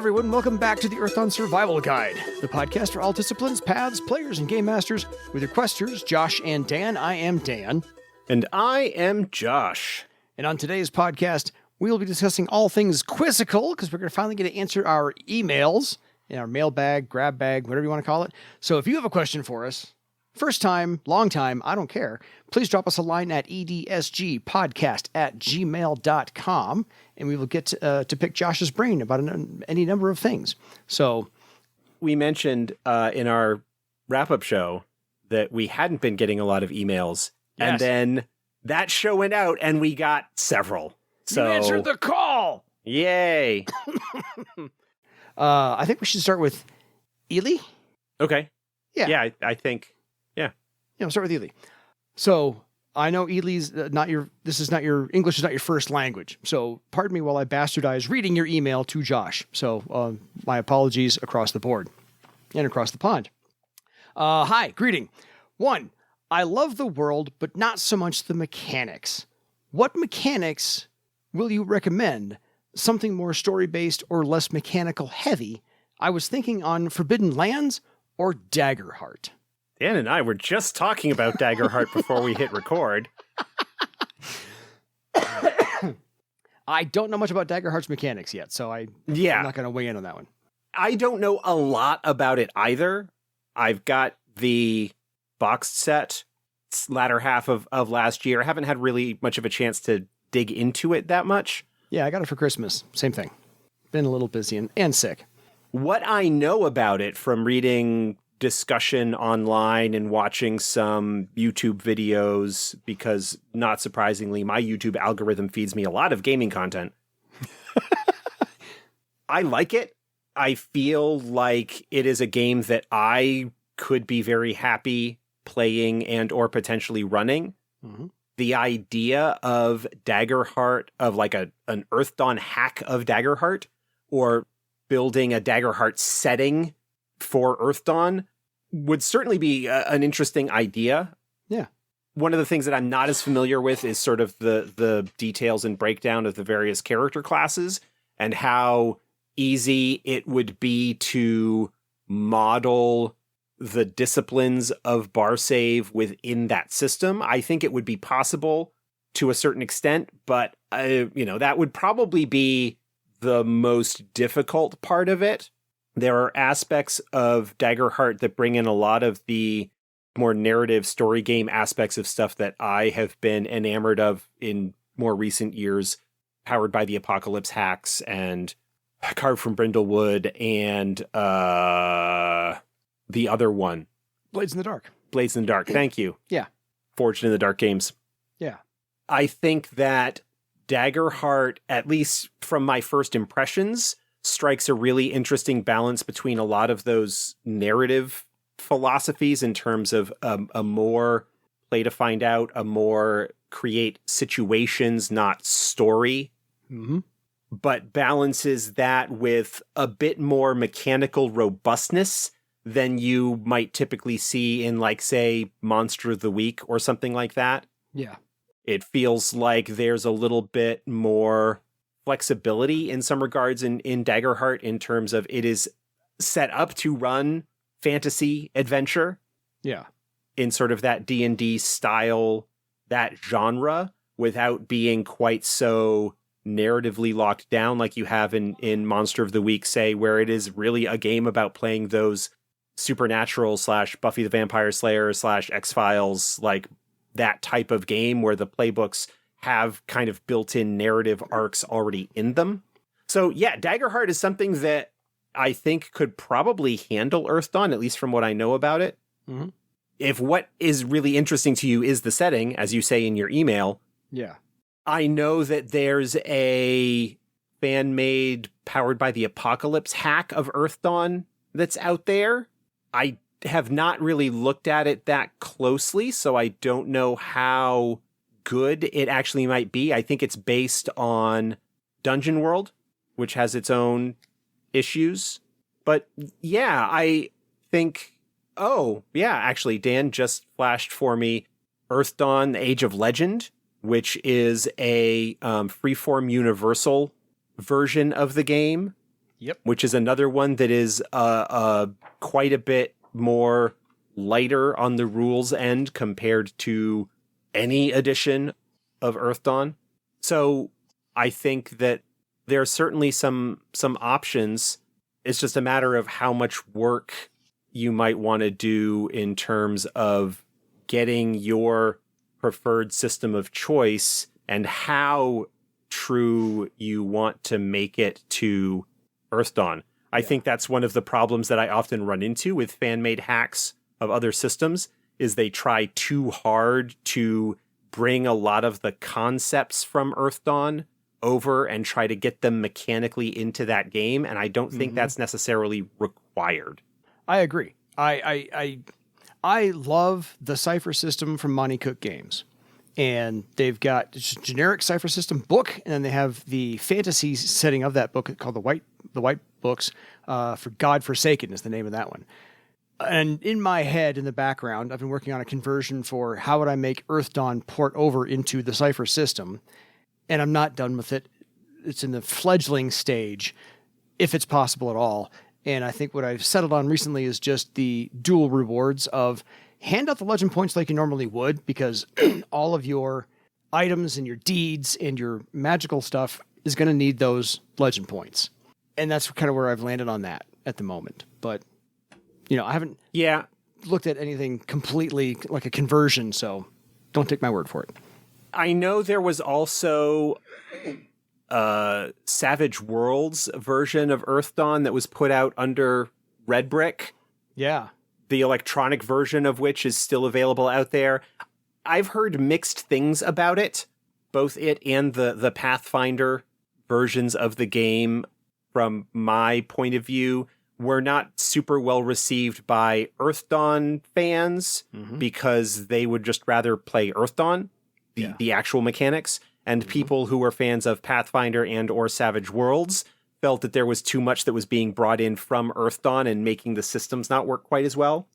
everyone. Welcome back to the Earthdawn Survival Guide, the podcast for all disciplines, paths, players, and game masters. With your questers, Josh and Dan. I am Dan. And I am Josh. And on today's podcast, we will be discussing all things quizzical, because we're going to finally get to answer our emails in our mailbag, grab bag, whatever you want to call it. So if you have a question for us, first time, long time, I don't care, please drop us a line at edsgpodcast@gmail.com, and we will get to pick Josh's brain about any number of things. So we mentioned in our wrap-up show that we hadn't been getting a lot of emails, yes. And then that show went out, and we got several. So you answered the call! Yay! I think we should start with Ely. Okay. Yeah. I think, yeah. Yeah, we'll start with Ely. So I know Ely's English is not your first language. So pardon me while I bastardize reading your email to Josh. So my apologies across the board and across the pond. Hi, greeting. 1, I love the world, but not so much the mechanics. What mechanics will you recommend? Something more story-based or less mechanical heavy? I was thinking on Forbidden Lands or Daggerheart. Dan and I were just talking about Daggerheart before we hit record. I don't know much about Daggerheart's mechanics yet, so I'm not going to weigh in on that one. I don't know a lot about it either. I've got the boxed set latter half of last year. I haven't had really much of a chance to dig into it that much. Yeah, I got it for Christmas. Same thing. Been a little busy and sick. What I know about it from reading discussion online and watching some YouTube videos, because not surprisingly, my YouTube algorithm feeds me a lot of gaming content. I like it. I feel like it is a game that I could be very happy playing and or potentially running. Mm-hmm. The idea of Daggerheart, of like an Earthdawn hack of Daggerheart, or building a Daggerheart setting for Earthdawn, would certainly be an interesting idea. Yeah. One of the things that I'm not as familiar with is sort of the details and breakdown of the various character classes and how easy it would be to model the disciplines of bar save within that system. I think it would be possible to a certain extent, but that would probably be the most difficult part of it. There are aspects of Daggerheart that bring in a lot of the more narrative story game aspects of stuff that I have been enamored of in more recent years, powered by the Apocalypse hacks and Carved from Brindlewood and the other one. Blades in the Dark. Blades in the Dark, thank you. Yeah. Forged in the Dark games. Yeah. I think that Daggerheart, at least from my first impressions, strikes a really interesting balance between a lot of those narrative philosophies in terms of a more play to find out, a more create situations, not story, but balances that with a bit more mechanical robustness than you might typically see in, like, say, Monster of the Week or something like that. Yeah. It feels like there's a little bit more flexibility in some regards in Daggerheart in terms of it is set up to run fantasy adventure. Yeah. In sort of that D&D style, that genre, without being quite so narratively locked down like you have in Monster of the Week, say, where it is really a game about playing those Supernatural / Buffy the Vampire Slayer / X-Files, like that type of game where the playbooks have kind of built-in narrative arcs already in them. So yeah, Daggerheart is something that I think could probably handle Earthdawn, at least from what I know about it. Mm-hmm. If what is really interesting to you is the setting, as you say in your email. Yeah. I know that there's a fan-made powered by the Apocalypse hack of Earthdawn that's out there. I have not really looked at it that closely, so I don't know how good it actually might be. I think it's based on Dungeon World, which has its own issues. But yeah, I think... Oh, yeah, actually, Dan just flashed for me Earthdawn, The Age of Legend, which is a freeform universal version of the game Yep. which is another one that is quite a bit more lighter on the rules end compared to any edition of Earthdawn. So I think that there are certainly some options. It's just a matter of how much work you might want to do in terms of getting your preferred system of choice and how true you want to make it to Earthdawn. I think that's one of the problems that I often run into with fan-made hacks of other systems is they try too hard to bring a lot of the concepts from Earthdawn over and try to get them mechanically into that game, and I don't think that's necessarily required. I agree. I love the Cypher system from Monty Cook Games. And they've got just a generic Cypher system book, and then they have the fantasy setting of that book called the White Books. For Godforsaken is the name of that one. And in my head, in the background, I've been working on a conversion for how would I make Earthdawn port over into the Cypher system, and I'm not done with it. It's in the fledgling stage, if it's possible at all. And I think what I've settled on recently is just the dual rewards of hand out the legend points like you normally would, because all of your items and your deeds and your magical stuff is going to need those legend points. And that's kind of where I've landed on that at the moment. But, I haven't looked at anything completely like a conversion, so don't take my word for it. I know there was also Savage Worlds version of Earthdawn that was put out under Red Brick. Yeah. The electronic version of which is still available out there. I've heard mixed things about it, both it and the Pathfinder versions of the game. From my point of view, were not super well received by Earthdawn fans because they would just rather play Earthdawn, the actual mechanics, and people who were fans of Pathfinder and or Savage Worlds felt that there was too much that was being brought in from Earthdawn and making the systems not work quite as well.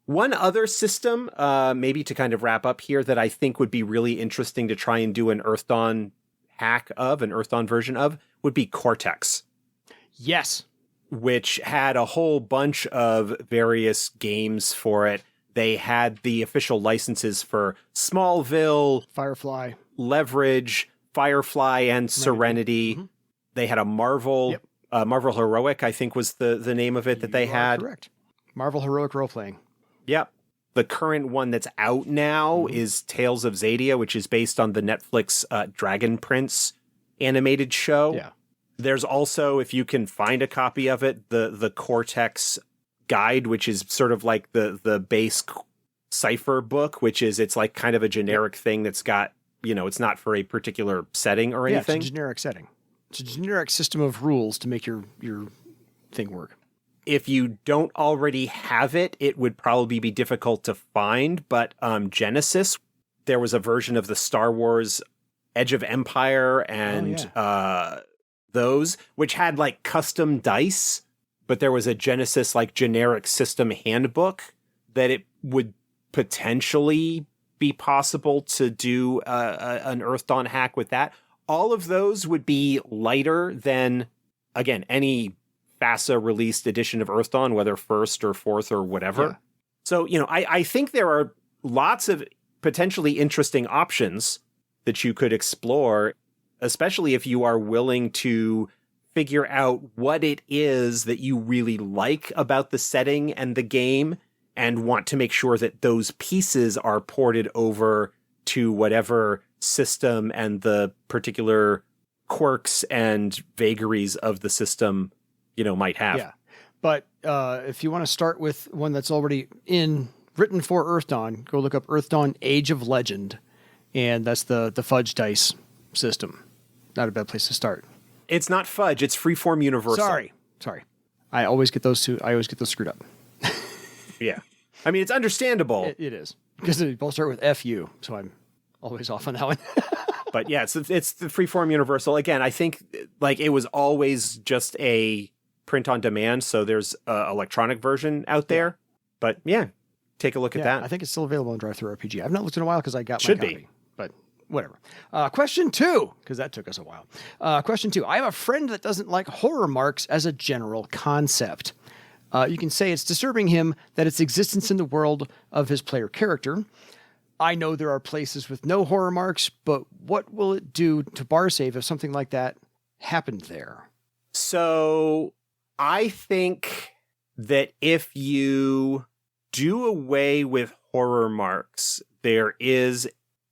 One other system, maybe to kind of wrap up here, that I think would be really interesting to try and do an Earthdawn hack of, an Earthdawn version of, would be Cortex. Yes. Which had a whole bunch of various games for it. They had the official licenses for Smallville, Firefly, Leverage, Firefly, and Serenity. They had a Marvel, Marvel Heroic, I think was the name of it that they had. Correct. Marvel Heroic Role-Playing. Yep. The current one that's out now is Tales of Xadia, which is based on the Netflix Dragon Prince animated show. Yeah. There's also, if you can find a copy of it, the Cortex guide, which is sort of like the base Cypher book, it's like kind of a generic thing that's got, it's not for a particular setting or anything. Yeah, it's a generic setting. It's a generic system of rules to make your thing work. If you don't already have it, it would probably be difficult to find, but Genesys, there was a version of the Star Wars Edge of Empire and those, which had like custom dice, but there was a Genesys like generic system handbook that it would potentially be possible to do an Earthdawn hack with that. All of those would be lighter than, again, any FASA released edition of Earthdawn, whether first or fourth or whatever. Yeah. So, I think there are lots of potentially interesting options that you could explore, especially if you are willing to figure out what it is that you really like about the setting and the game and want to make sure that those pieces are ported over to whatever system and the particular quirks and vagaries of the system, might have. Yeah. But if you want to start with one that's already written for Earthdawn, go look up Earthdawn Age of Legend. And that's the fudge dice system. Not a bad place to start. It's not fudge, it's freeform universal. Sorry. I always get those screwed up. Yeah. I mean, it's understandable. It is. Because they both start with FU, so I'm always off on that one. But yeah, it's the freeform universal. Again, I think like it was always just a print on demand, so there's an electronic version out there. But yeah, take a look at that. I think it's still available on Drive-Thru RPG. I've not looked in a while because I got my copy. But whatever. Question 2, because that took us a while. Question 2. I have a friend that doesn't like horror marks as a general concept. You can say it's disturbing him that its existence in the world of his player character. I know there are places with no horror marks, but what will it do to bar save if something like that happened there? So I think that if you do away with horror marks, there is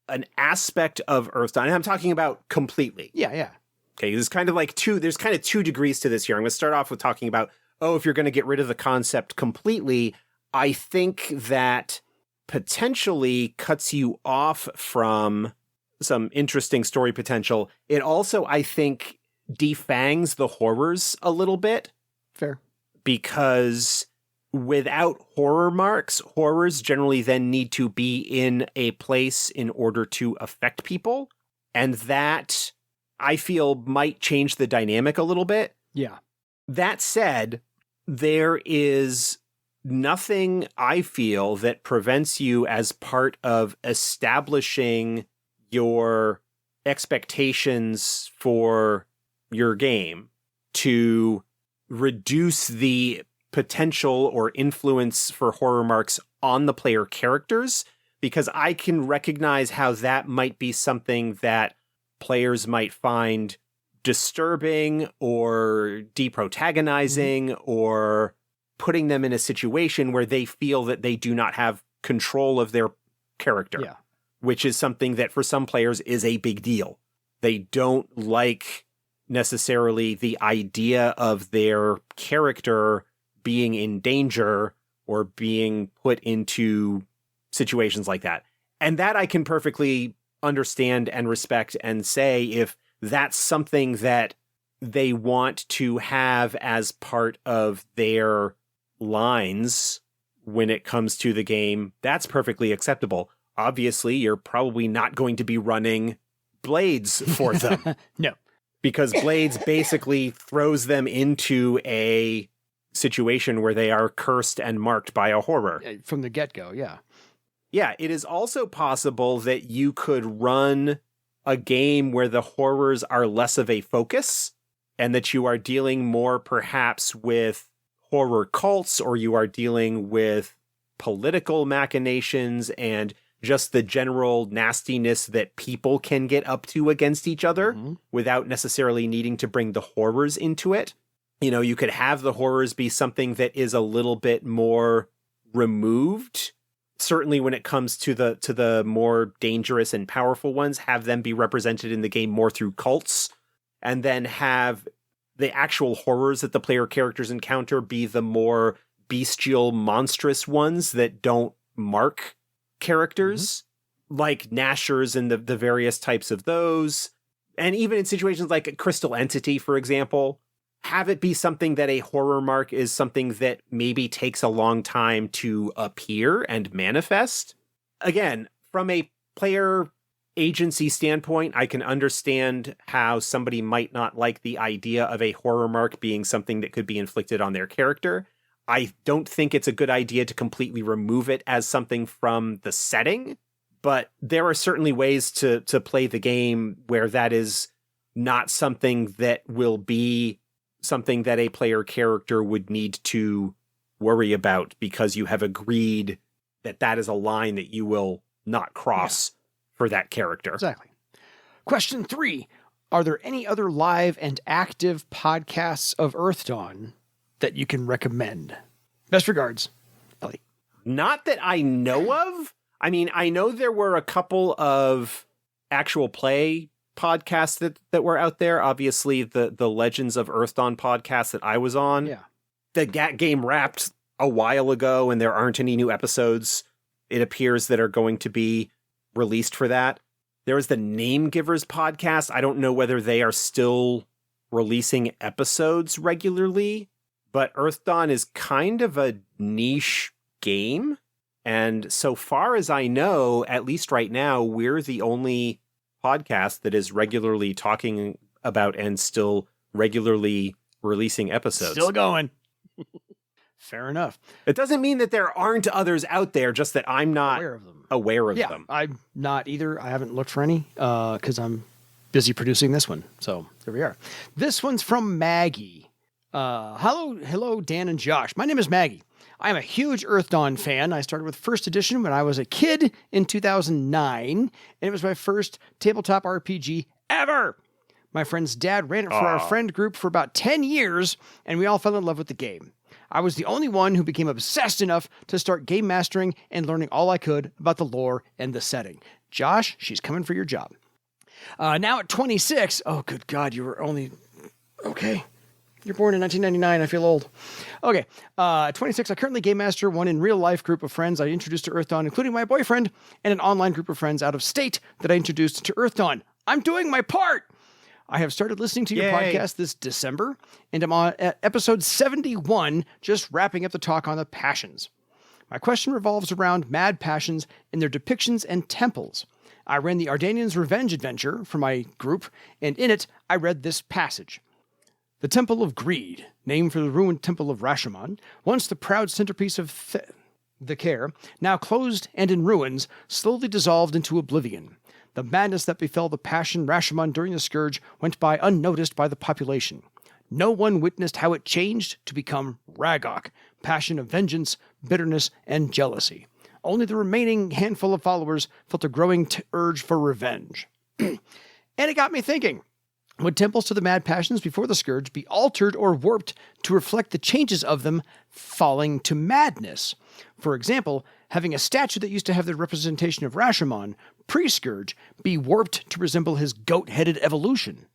an aspect of Earthdawn, and I'm talking about completely. Yeah. Okay, there's kind of two degrees to this here. I'm going to start off with talking about, if you're going to get rid of the concept completely, I think that potentially cuts you off from some interesting story potential. It also, I think, defangs the horrors a little bit. Fair. Because without horror marks, horrors generally then need to be in a place in order to affect people. And that, I feel, might change the dynamic a little bit. Yeah. That said, there is nothing, I feel, that prevents you as part of establishing your expectations for your game to reduce the potential or influence for horror marks on the player characters, because I can recognize how that might be something that players might find disturbing or deprotagonizing or putting them in a situation where they feel that they do not have control of their character, which is something that for some players is a big deal. They don't like necessarily the idea of their character being in danger or being put into situations like that. And that I can perfectly understand and respect and say if that's something that they want to have as part of their lines when it comes to the game, that's perfectly acceptable. Obviously, you're probably not going to be running Blades for them. No. Because Blades basically throws them into a situation where they are cursed and marked by a horror. From the get-go, yeah. Yeah, it is also possible that you could run a game where the horrors are less of a focus and that you are dealing more perhaps with horror cults, or you are dealing with political machinations and just the general nastiness that people can get up to against each other without necessarily needing to bring the horrors into it. You know, you could have the horrors be something that is a little bit more removed. Certainly when it comes to the more dangerous and powerful ones, have them be represented in the game more through cults, and then have the actual horrors that the player characters encounter be the more bestial, monstrous ones that don't mark characters, like Nashers and the various types of those. And even in situations like a crystal entity, for example, have it be something that a horror mark is something that maybe takes a long time to appear and manifest. Again, from a player agency standpoint, I can understand how somebody might not like the idea of a horror mark being something that could be inflicted on their character. I don't think it's a good idea to completely remove it as something from the setting, but there are certainly ways to play the game where that is not something that will be something that a player character would need to worry about because you have agreed that that is a line that you will not cross for that character. Exactly. Question 3. Are there any other live and active podcasts of Earthdawn that you can recommend? Best regards, Ellie. Not that I know of. I mean, I know there were a couple of actual play podcasts that were out there. Obviously, the Legends of Earthdawn podcast that I was on. Yeah. The game wrapped a while ago, and there aren't any new episodes, it appears, that are going to be released for that. There was the Name Givers podcast. I don't know whether they are still releasing episodes regularly, but Earthdawn is kind of a niche game. And so far as I know, at least right now, we're the only podcast that is regularly talking about and still regularly releasing episodes. Still going. Fair enough. It doesn't mean that there aren't others out there, just that I'm not aware of them. them. I'm not either. I haven't looked for any because I'm busy producing this one. So there we are. This one's from Maggie. Hello, Dan and Josh. My name is Maggie. I am a huge Earthdawn fan. I started with first edition when I was a kid in 2009, and it was my first tabletop RPG ever. My friend's dad ran it for our friend group for about 10 years, and we all fell in love with the game. I was the only one who became obsessed enough to start game mastering and learning all I could about the lore and the setting. Josh, she's coming for your job. Now at 26, oh, good God, you were only... Okay. You're born in 1999. I feel old. Okay. 26, I currently game master one in real life group of friends I introduced to Earthdawn, including my boyfriend, and an online group of friends out of state that I introduced to Earthdawn. I'm doing my part! I have started listening to your podcast this December, and I'm on episode 71, just wrapping up the talk on the passions. My question revolves around mad passions and their depictions and temples. I ran the Ardanian's Revenge adventure for my group, and in it, I read this passage. The Temple of Greed, named for the ruined Temple of Rashomon, once the proud centerpiece of the Care, now closed and in ruins, slowly dissolved into oblivion. The madness that befell the passion Rashomon during the Scourge went by unnoticed by the population. No one witnessed how it changed to become Ragok, passion of vengeance, bitterness, and jealousy. Only the remaining handful of followers felt a growing urge for revenge. And it got me thinking, would temples to the mad passions before the Scourge be altered or warped to reflect the changes of them falling to madness? For example, having a statue that used to have the representation of Rashomon, pre-Scourge, be warped to resemble his goat-headed evolution.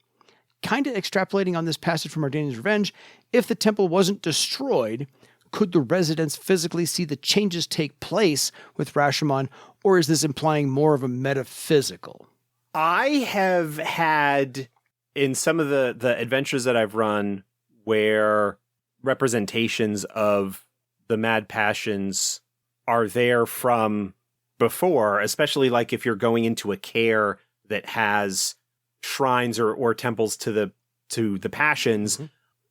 Kinda extrapolating on this passage from Ardanian's Revenge, if the temple wasn't destroyed, could the residents physically see the changes take place with Rashomon, or is this implying more of a metaphysical? I have had, in some of the adventures that I've run, where representations of the mad passions are there from before, especially like if you're going into a care that has shrines or temples to the passions. Mm-hmm.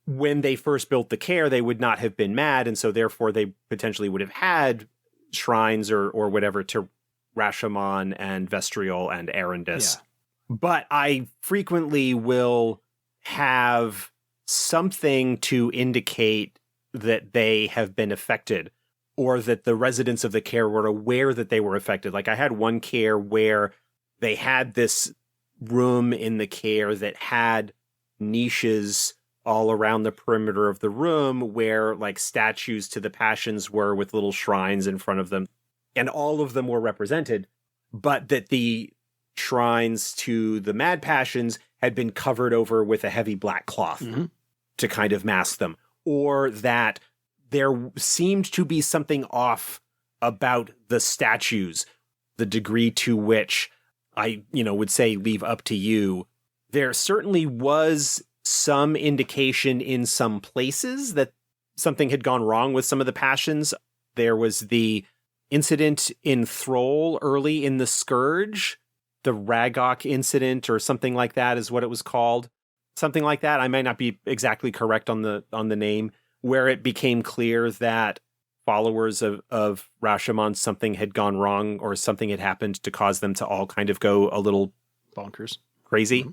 When they first built the care, they would not have been mad, and so therefore they potentially would have had shrines or whatever to Rashomon and Vestrial and Arendis. Yeah. But I frequently will have something to indicate that they have been affected, or that the residents of the care were aware that they were affected. Like I had one care where they had this room in the care that had niches all around the perimeter of the room where like statues to the passions were with little shrines in front of them, and all of them were represented, but that the shrines to the mad passions had been covered over with a heavy black cloth to kind of mask them, or that there seemed to be something off about the statues, the degree to which I, would say leave up to you. There certainly was some indication in some places that something had gone wrong with some of the passions. There was the incident in Thrall early in the Scourge, the Ragok incident or something like that is what it was called. Something like that. I might not be exactly correct on the name, where it became clear that followers of Rashomon, something had gone wrong or something had happened to cause them to all kind of go a little bonkers, crazy. Mm-hmm.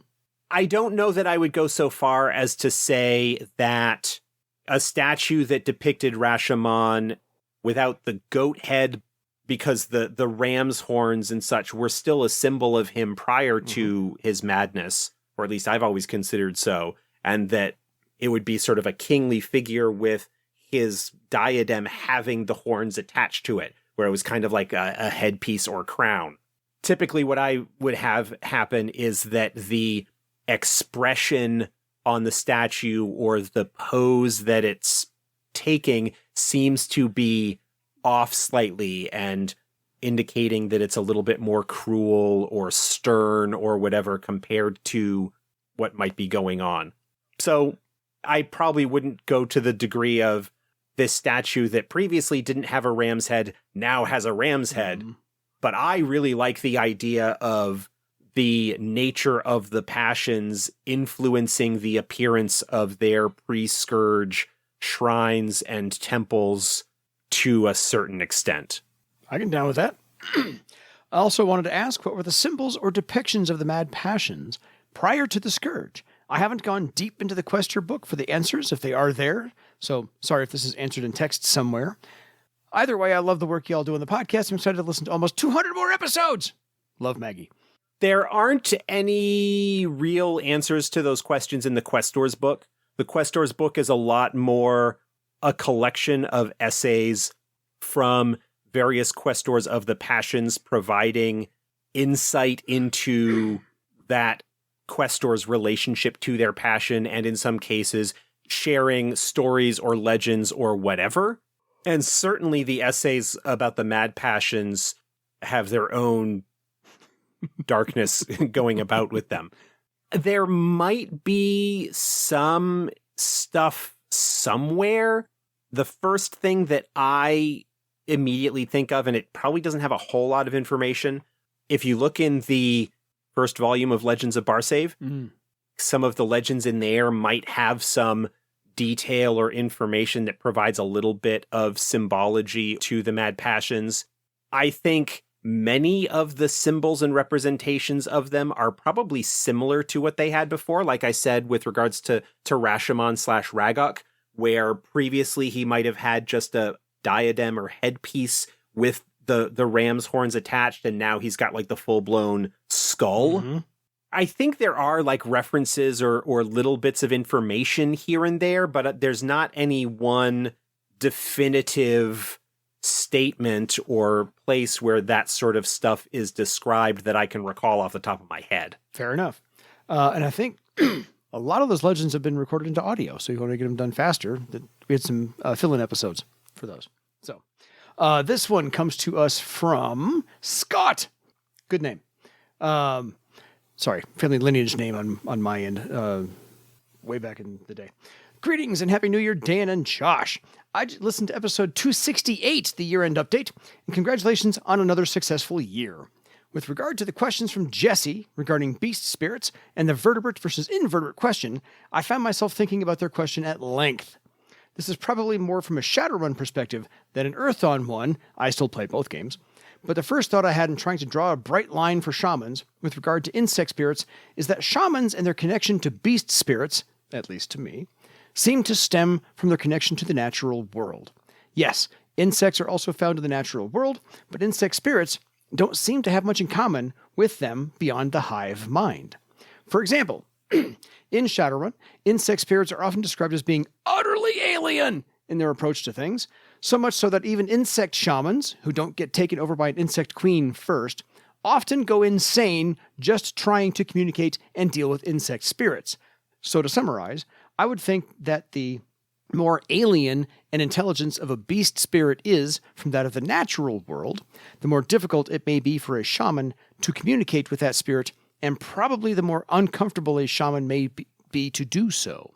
I don't know that I would go so far as to say that a statue that depicted Rashomon without the goat head, because the ram's horns and such were still a symbol of him prior to his madness, or at least I've always considered so, and that it would be sort of a kingly figure with his diadem having the horns attached to it, where it was kind of like a headpiece or crown. Typically what I would have happen is that the expression on the statue or the pose that it's taking seems to be off slightly and indicating that it's a little bit more cruel or stern or whatever compared to what might be going on. So I probably wouldn't go to the degree of this statue that previously didn't have a ram's head now has a ram's head. But I really like the idea of the nature of the passions influencing the appearance of their pre-Scourge shrines and temples to a certain extent. I can down with that. I also wanted to ask, what were the symbols or depictions of the mad passions prior to the Scourge? I haven't gone deep into the Questor book for the answers, if they are there, so sorry if this is answered in text somewhere. Either way, I love the work y'all do on the podcast. I'm excited to listen to almost 200 more episodes. Love, Maggie. There aren't any real answers to those questions in the Questor's book. The Questor's book is a lot more a collection of essays from various Questors of the Passions, providing insight into that Questor's relationship to their passion, and in some cases, sharing stories or legends or whatever. And certainly the essays about the Mad Passions have their own darkness going about with them. There might be some stuff somewhere. The first thing that I immediately think of, and it probably doesn't have a whole lot of information, if you look in the first volume of Legends of Barsave, some of the legends in there might have some detail or information that provides a little bit of symbology to the Mad Passions. I think many of the symbols and representations of them are probably similar to what they had before. Like I said, with regards to Rashomon/Ragok, where previously he might have had just a diadem or headpiece with the ram's horns attached, and now he's got like the full-blown skull. Mm-hmm. I think there are like references or little bits of information here and there, but there's not any one definitive statement or place where that sort of stuff is described that I can recall off the top of my head. Fair enough. And I think a lot of those legends have been recorded into audio, so you want to get them done faster. We had some fill-in episodes for those. So this one comes to us from Scott. Good name. Sorry, family lineage name on my end, way back in the day. Greetings and Happy New Year, Dan and Josh. I listened to episode 268, the year-end update, and congratulations on another successful year. With regard to the questions from Jesse regarding beast spirits and the vertebrate versus invertebrate question, I found myself thinking about their question at length. This is probably more from a Shadowrun perspective than an Earthdawn one. I still play both games. But the first thought I had in trying to draw a bright line for shamans with regard to insect spirits is that shamans and their connection to beast spirits, at least to me, seem to stem from their connection to the natural world. Yes, insects are also found in the natural world, but insect spirits don't seem to have much in common with them beyond the hive mind. For example, in Shadowrun, insect spirits are often described as being utterly alien in their approach to things, so much so that even insect shamans, who don't get taken over by an insect queen first, often go insane just trying to communicate and deal with insect spirits. So to summarize, I would think that the more alien and intelligence of a beast spirit is from that of the natural world, the more difficult it may be for a shaman to communicate with that spirit, and probably the more uncomfortable a shaman may be to do so.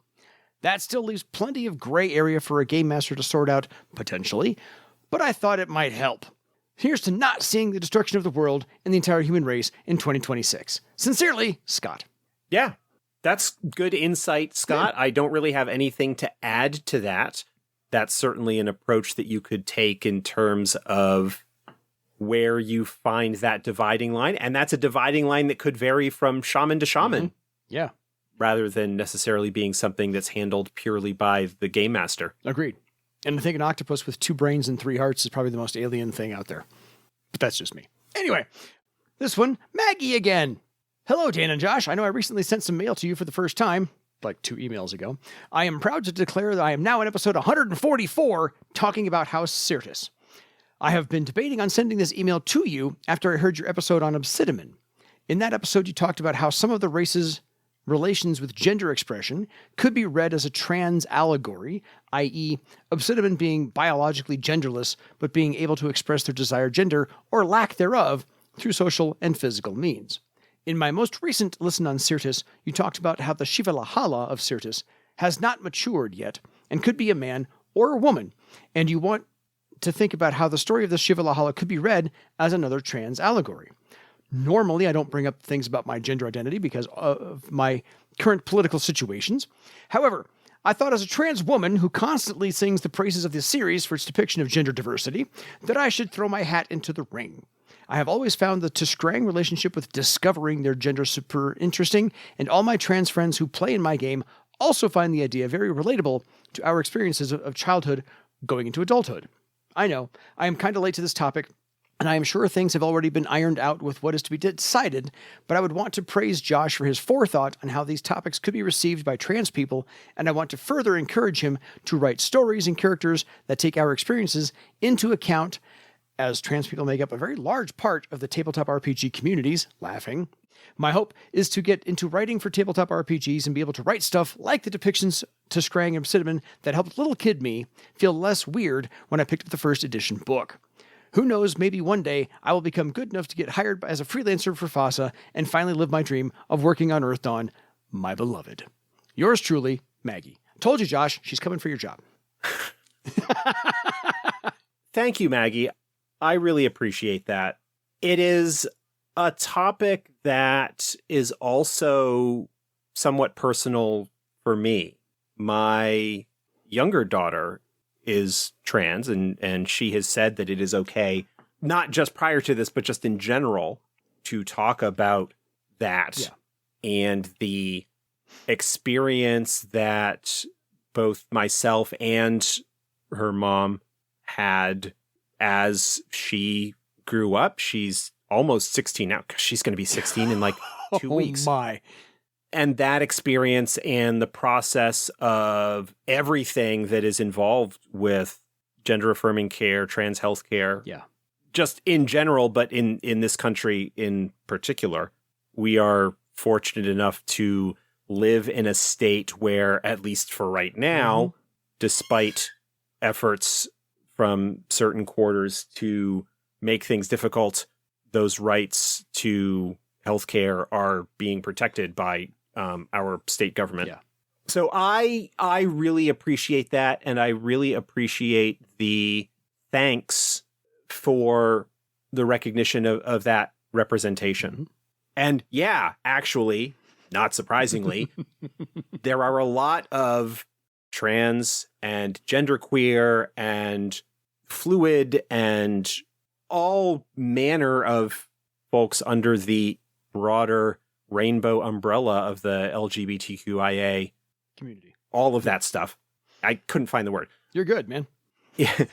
That still leaves plenty of gray area for a game master to sort out, potentially, but I thought it might help. Here's to not seeing the destruction of the world and the entire human race in 2026. Sincerely, Scott. Yeah, that's good insight, Scott. Yeah. I don't really have anything to add to that. That's certainly an approach that you could take in terms of where you find that dividing line, and that's a dividing line that could vary from shaman to shaman. Mm-hmm. Yeah. Rather than necessarily being something that's handled purely by the game master. Agreed. And I think an octopus with 2 brains and 3 hearts is probably the most alien thing out there. But that's just me. Anyway, this one, Maggie again. Hello, Dan and Josh. I know I recently sent some mail to you for the first time, like 2 emails ago. I am proud to declare that I am now in episode 144, talking about House Syrtis. I have been debating on sending this email to you after I heard your episode on Obsidian. In that episode, you talked about how some of the races' relations with gender expression could be read as a trans allegory, i.e., Obsidian being biologically genderless, but being able to express their desired gender, or lack thereof, through social and physical means. In my most recent listen on Syrtis, you talked about how the Shiva-Lahala of Syrtis has not matured yet, and could be a man or a woman, and you want to think about how the story of the Shiva-Lahala could be read as another trans allegory. Normally, I don't bring up things about my gender identity because of my current political situations. However, I thought as a trans woman who constantly sings the praises of this series for its depiction of gender diversity, that I should throw my hat into the ring. I have always found the Tiskrang relationship with discovering their gender super interesting, and all my trans friends who play in my game also find the idea very relatable to our experiences of childhood going into adulthood. I know, I am kind of late to this topic, and I am sure things have already been ironed out with what is to be decided, but I would want to praise Josh for his forethought on how these topics could be received by trans people, and I want to further encourage him to write stories and characters that take our experiences into account, as trans people make up a very large part of the tabletop RPG communities, laughing. My hope is to get into writing for tabletop RPGs and be able to write stuff like the depictions to Tiskrang and Cinnamon that helped little kid me feel less weird when I picked up the first edition book. Who knows, maybe one day I will become good enough to get hired as a freelancer for FASA and finally live my dream of working on Earthdawn, my beloved. Yours truly, Maggie. Told you, Josh, she's coming for your job. Thank you, Maggie. I really appreciate that. It is a topic that is also somewhat personal for me. My younger daughter is trans, and she has said that it is okay, not just prior to this, but just in general, to talk about that and the experience that both myself and her mom had as she grew up. She's almost 16 now. She's going to be 16 in like 2 weeks. Oh my. And that experience and the process of everything that is involved with gender affirming care, trans health care, just in general, but in this country in particular, we are fortunate enough to live in a state where, at least for right now, despite efforts from certain quarters to make things difficult, those rights to healthcare are being protected by our state government. Yeah. So I really appreciate that, and I really appreciate the thanks for the recognition of that representation. And yeah, actually, not surprisingly, there are a lot of trans and genderqueer and fluid and all manner of folks under the broader rainbow umbrella of the LGBTQIA community. All of that stuff. I couldn't find the word. You're good, man. Yeah.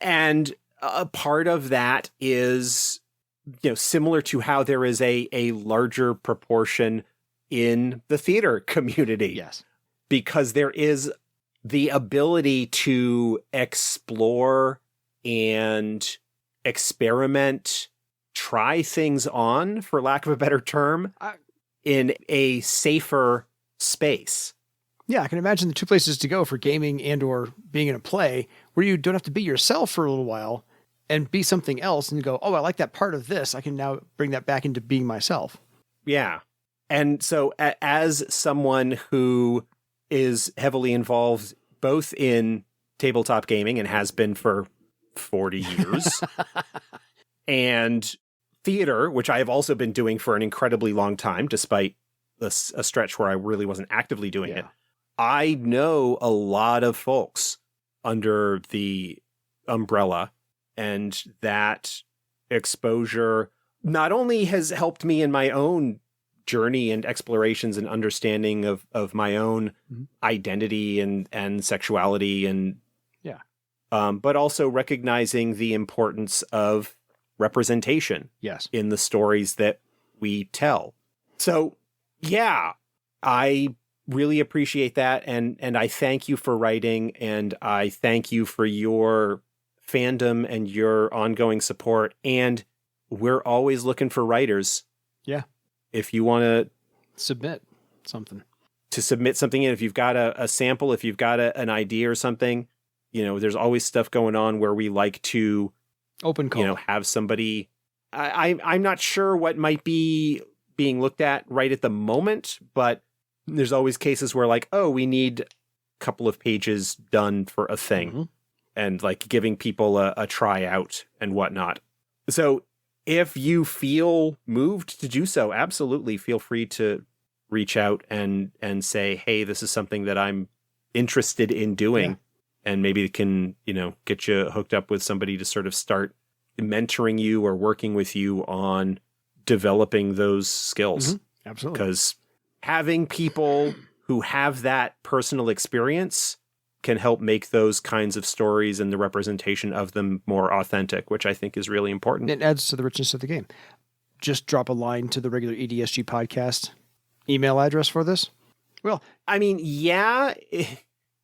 And a part of that is, similar to how there is a larger proportion in the theater community. Yes. Because there is the ability to explore and experiment, try things on, for lack of a better term, in a safer space. Yeah, I can imagine the two places to go for gaming and or being in a play where you don't have to be yourself for a little while and be something else and go, oh, I like that part of this. I can now bring that back into being myself. Yeah. And so as someone who is heavily involved both in tabletop gaming and has been for 40 years and theater, which I have also been doing for an incredibly long time, despite a stretch where I really wasn't actively doing it. I know a lot of folks under the umbrella, and that exposure not only has helped me in my own journey and explorations and understanding of my own identity and sexuality and but also recognizing the importance of representation in the stories that we tell. So yeah, I really appreciate that, and I thank you for writing, and I thank you for your fandom and your ongoing support, and we're always looking for writers. Yeah. If you want to submit something in, if you've got a sample, if you've got an idea or something, there's always stuff going on where we like to open call, have somebody. I'm not sure what might be being looked at right at the moment, but there's always cases where like, oh, we need a couple of pages done for a thing, and like giving people a tryout and whatnot. So if you feel moved to do so, absolutely feel free to reach out and say, hey, this is something that I'm interested in doing. Yeah. And maybe it can, get you hooked up with somebody to sort of start mentoring you or working with you on developing those skills. Mm-hmm. Absolutely. Because having people who have that personal experience can help make those kinds of stories and the representation of them more authentic, which I think is really important. It adds to the richness of the game. Just drop a line to the regular EDSG podcast email address for this. Well, I mean, yeah,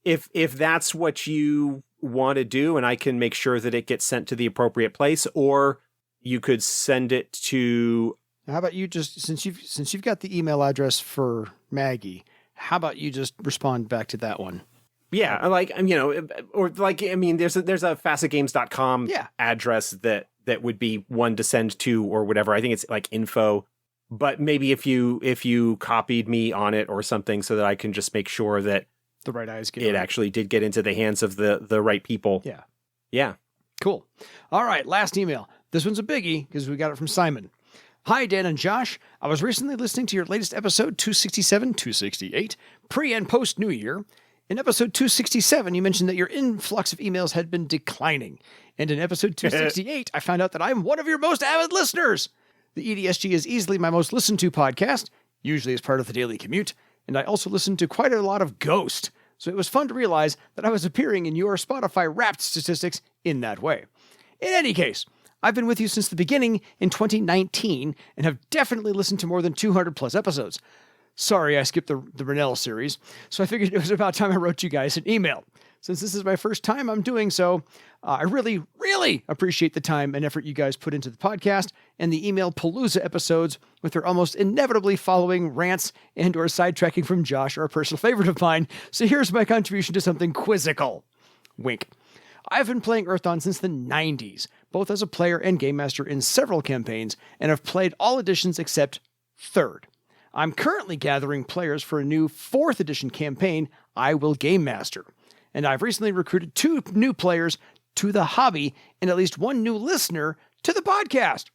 if that's what you want to do, and I can make sure that it gets sent to the appropriate place, or you could send it to... How about you just, since you've got the email address for Maggie, how about you just respond back to that one? Yeah, there's a facetgames.com address that would be one to send to or whatever. I think it's like info, but maybe if you copied me on it or something so that I can just make sure that the right eyes get it actually did get into the hands of the right people. Yeah. Yeah. Cool. All right, last email. This one's a biggie because we got it from Simon. Hi, Dan and Josh. I was recently listening to your latest episode 267, 268, pre and post New Year. In episode 267, you mentioned that your influx of emails had been declining. And in episode 268, I found out that I'm one of your most avid listeners. The EDSG is easily my most listened to podcast, usually as part of the daily commute. And I also listen to quite a lot of Ghost. So it was fun to realize that I was appearing in your Spotify Wrapped statistics in that way. In any case, I've been with you since the beginning in 2019 and have definitely listened to more than 200 plus episodes. Sorry, I skipped the Renell series, so I figured it was about time I wrote you guys an email. Since this is my first time I'm doing so, I really, really appreciate the time and effort you guys put into the podcast and the email Palooza episodes with their almost inevitably following rants and or sidetracking from Josh are a personal favorite of mine, so here's my contribution to something quizzical. Wink. I've been playing Earthdawn since the 90s, both as a player and game master in several campaigns, and have played all editions except 3rd. I'm currently gathering players for a new 4th edition campaign, I Will Game Master. And I've recently recruited 2 new players to the hobby and at least 1 new listener to the podcast.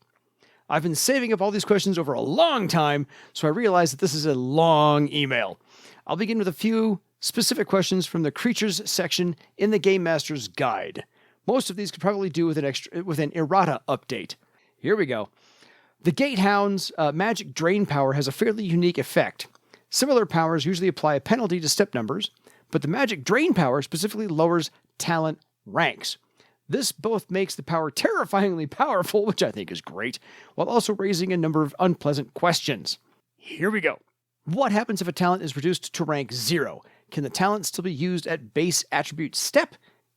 I've been saving up all these questions over a long time, so I realize that this is a long email. I'll begin with a few specific questions from the creatures section in the Game Master's Guide. Most of these could probably do with an errata update. Here we go. The Gatehound's magic drain power has a fairly unique effect. Similar powers usually apply a penalty to step numbers, but the magic drain power specifically lowers talent ranks. This both makes the power terrifyingly powerful, which I think is great, while also raising a number of unpleasant questions. Here we go. What happens if a talent is reduced to rank 0? Can the talent still be used at base attribute step?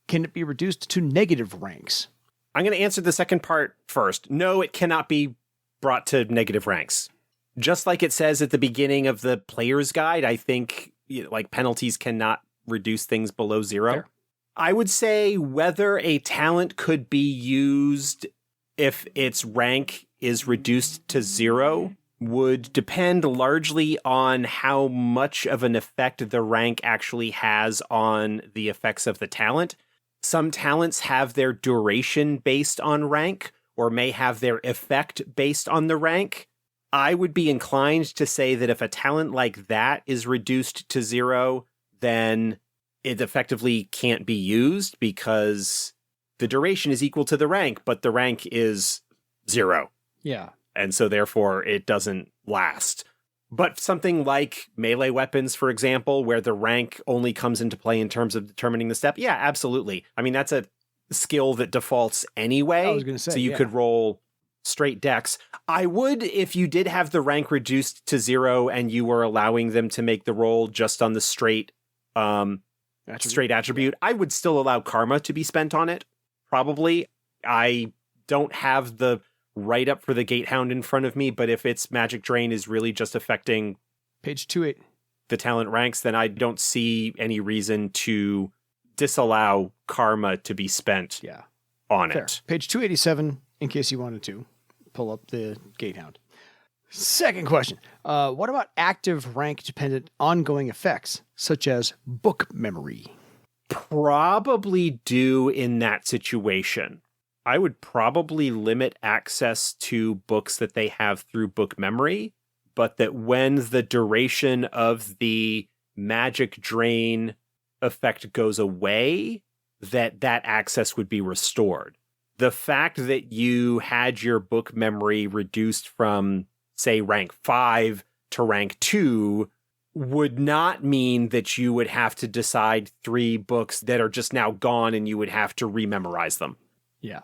Can it be reduced to negative ranks? I'm going to answer the second part first. No, it cannot be brought to negative ranks. Just like it says at the beginning of the player's guide, I think penalties cannot reduce things below 0. Fair. I would say whether a talent could be used if its rank is reduced to 0 would depend largely on how much of an effect the rank actually has on the effects of the talent. Some talents have their duration based on rank, or may have their effect based on the rank. I would be inclined to say that if a talent like that is reduced to 0, then it effectively can't be used because the duration is equal to the rank, but the rank is 0. Yeah. And so therefore it doesn't last. But something like melee weapons, for example, where the rank only comes into play in terms of determining the step, yeah, absolutely. I mean, that's a skill that defaults anyway. I was going to say, so you could roll straight dex. I would, if you did have the rank reduced to 0 and you were allowing them to make the roll just on the straight attribute, I would still allow karma to be spent on it. Probably. I don't have the write up for the Gatehound in front of me, but if its magic drain is really just affecting page 28 the talent ranks, then I don't see any reason to disallow karma to be spent on Fair. it. Page 287, in case you wanted to pull up the Gatehound. Second question. What about active rank-dependent ongoing effects, such as book memory? Probably do in that situation. I would probably limit access to books that they have through book memory, but that when the duration of the magic drain effect goes away, that access would be restored. The fact that you had your book memory reduced from, say, rank 5 to rank 2 would not mean that you would have to decide 3 books that are just now gone and you would have to rememorize them. Yeah.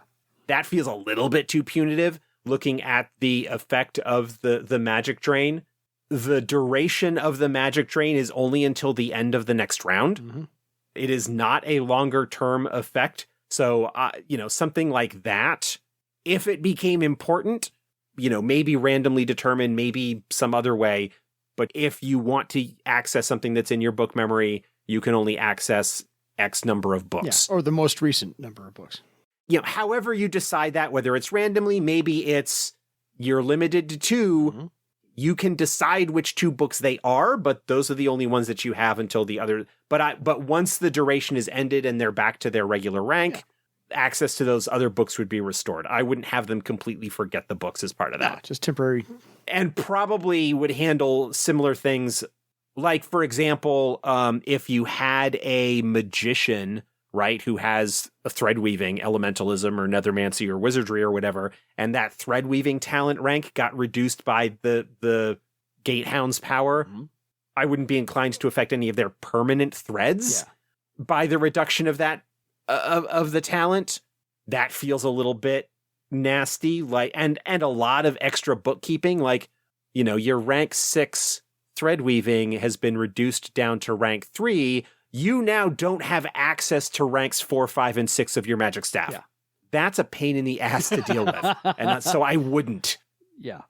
That feels a little bit too punitive, looking at the effect of the magic drain. The duration of the magic drain is only until the end of the next round. Mm-hmm. It is not a longer term effect. So, something like that, if it became important, maybe randomly determined, maybe some other way. But if you want to access something that's in your book memory, you can only access X number of books. Yeah, or the most recent number of books. However you decide that, whether it's randomly, maybe it's you're limited to 2. Mm-hmm. You can decide which 2 books they are, but those are the only ones that you have until the other. But once the duration is ended and they're back to their regular rank, access to those other books would be restored. I wouldn't have them completely forget the books as part of that. No, just temporary. And probably would handle similar things. Like, for example, if you had a magician, right, who has a thread weaving, elementalism or nethermancy or wizardry or whatever, and that thread weaving talent rank got reduced by the gatehound's power, mm-hmm. I wouldn't be inclined to affect any of their permanent threads by the reduction of that of the talent. That feels a little bit nasty, like and a lot of extra bookkeeping, like your rank 6 thread weaving has been reduced down to rank 3. You now don't have access to ranks 4, 5, and 6 of your magic staff. Yeah. That's a pain in the ass to deal with. And so I wouldn't. Yeah.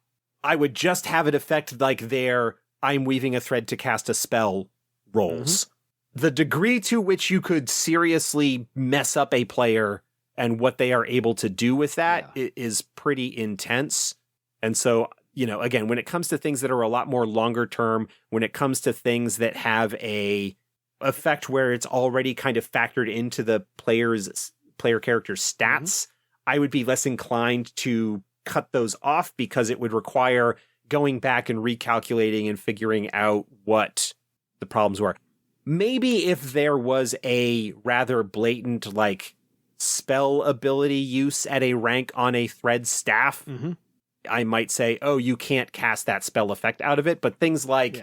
I would just have it affect like their I'm weaving a thread to cast a spell rolls. Mm-hmm. The degree to which you could seriously mess up a player and what they are able to do with that is pretty intense. And so, again, when it comes to things that are a lot more longer term, when it comes to things that have a effect where it's already kind of factored into the player character's stats, mm-hmm. I would be less inclined to cut those off because it would require going back and recalculating and figuring out what the problems were. Maybe if there was a rather blatant, like, spell ability use at a rank on a thread staff, mm-hmm. I might say, oh, you can't cast that spell effect out of it. But things like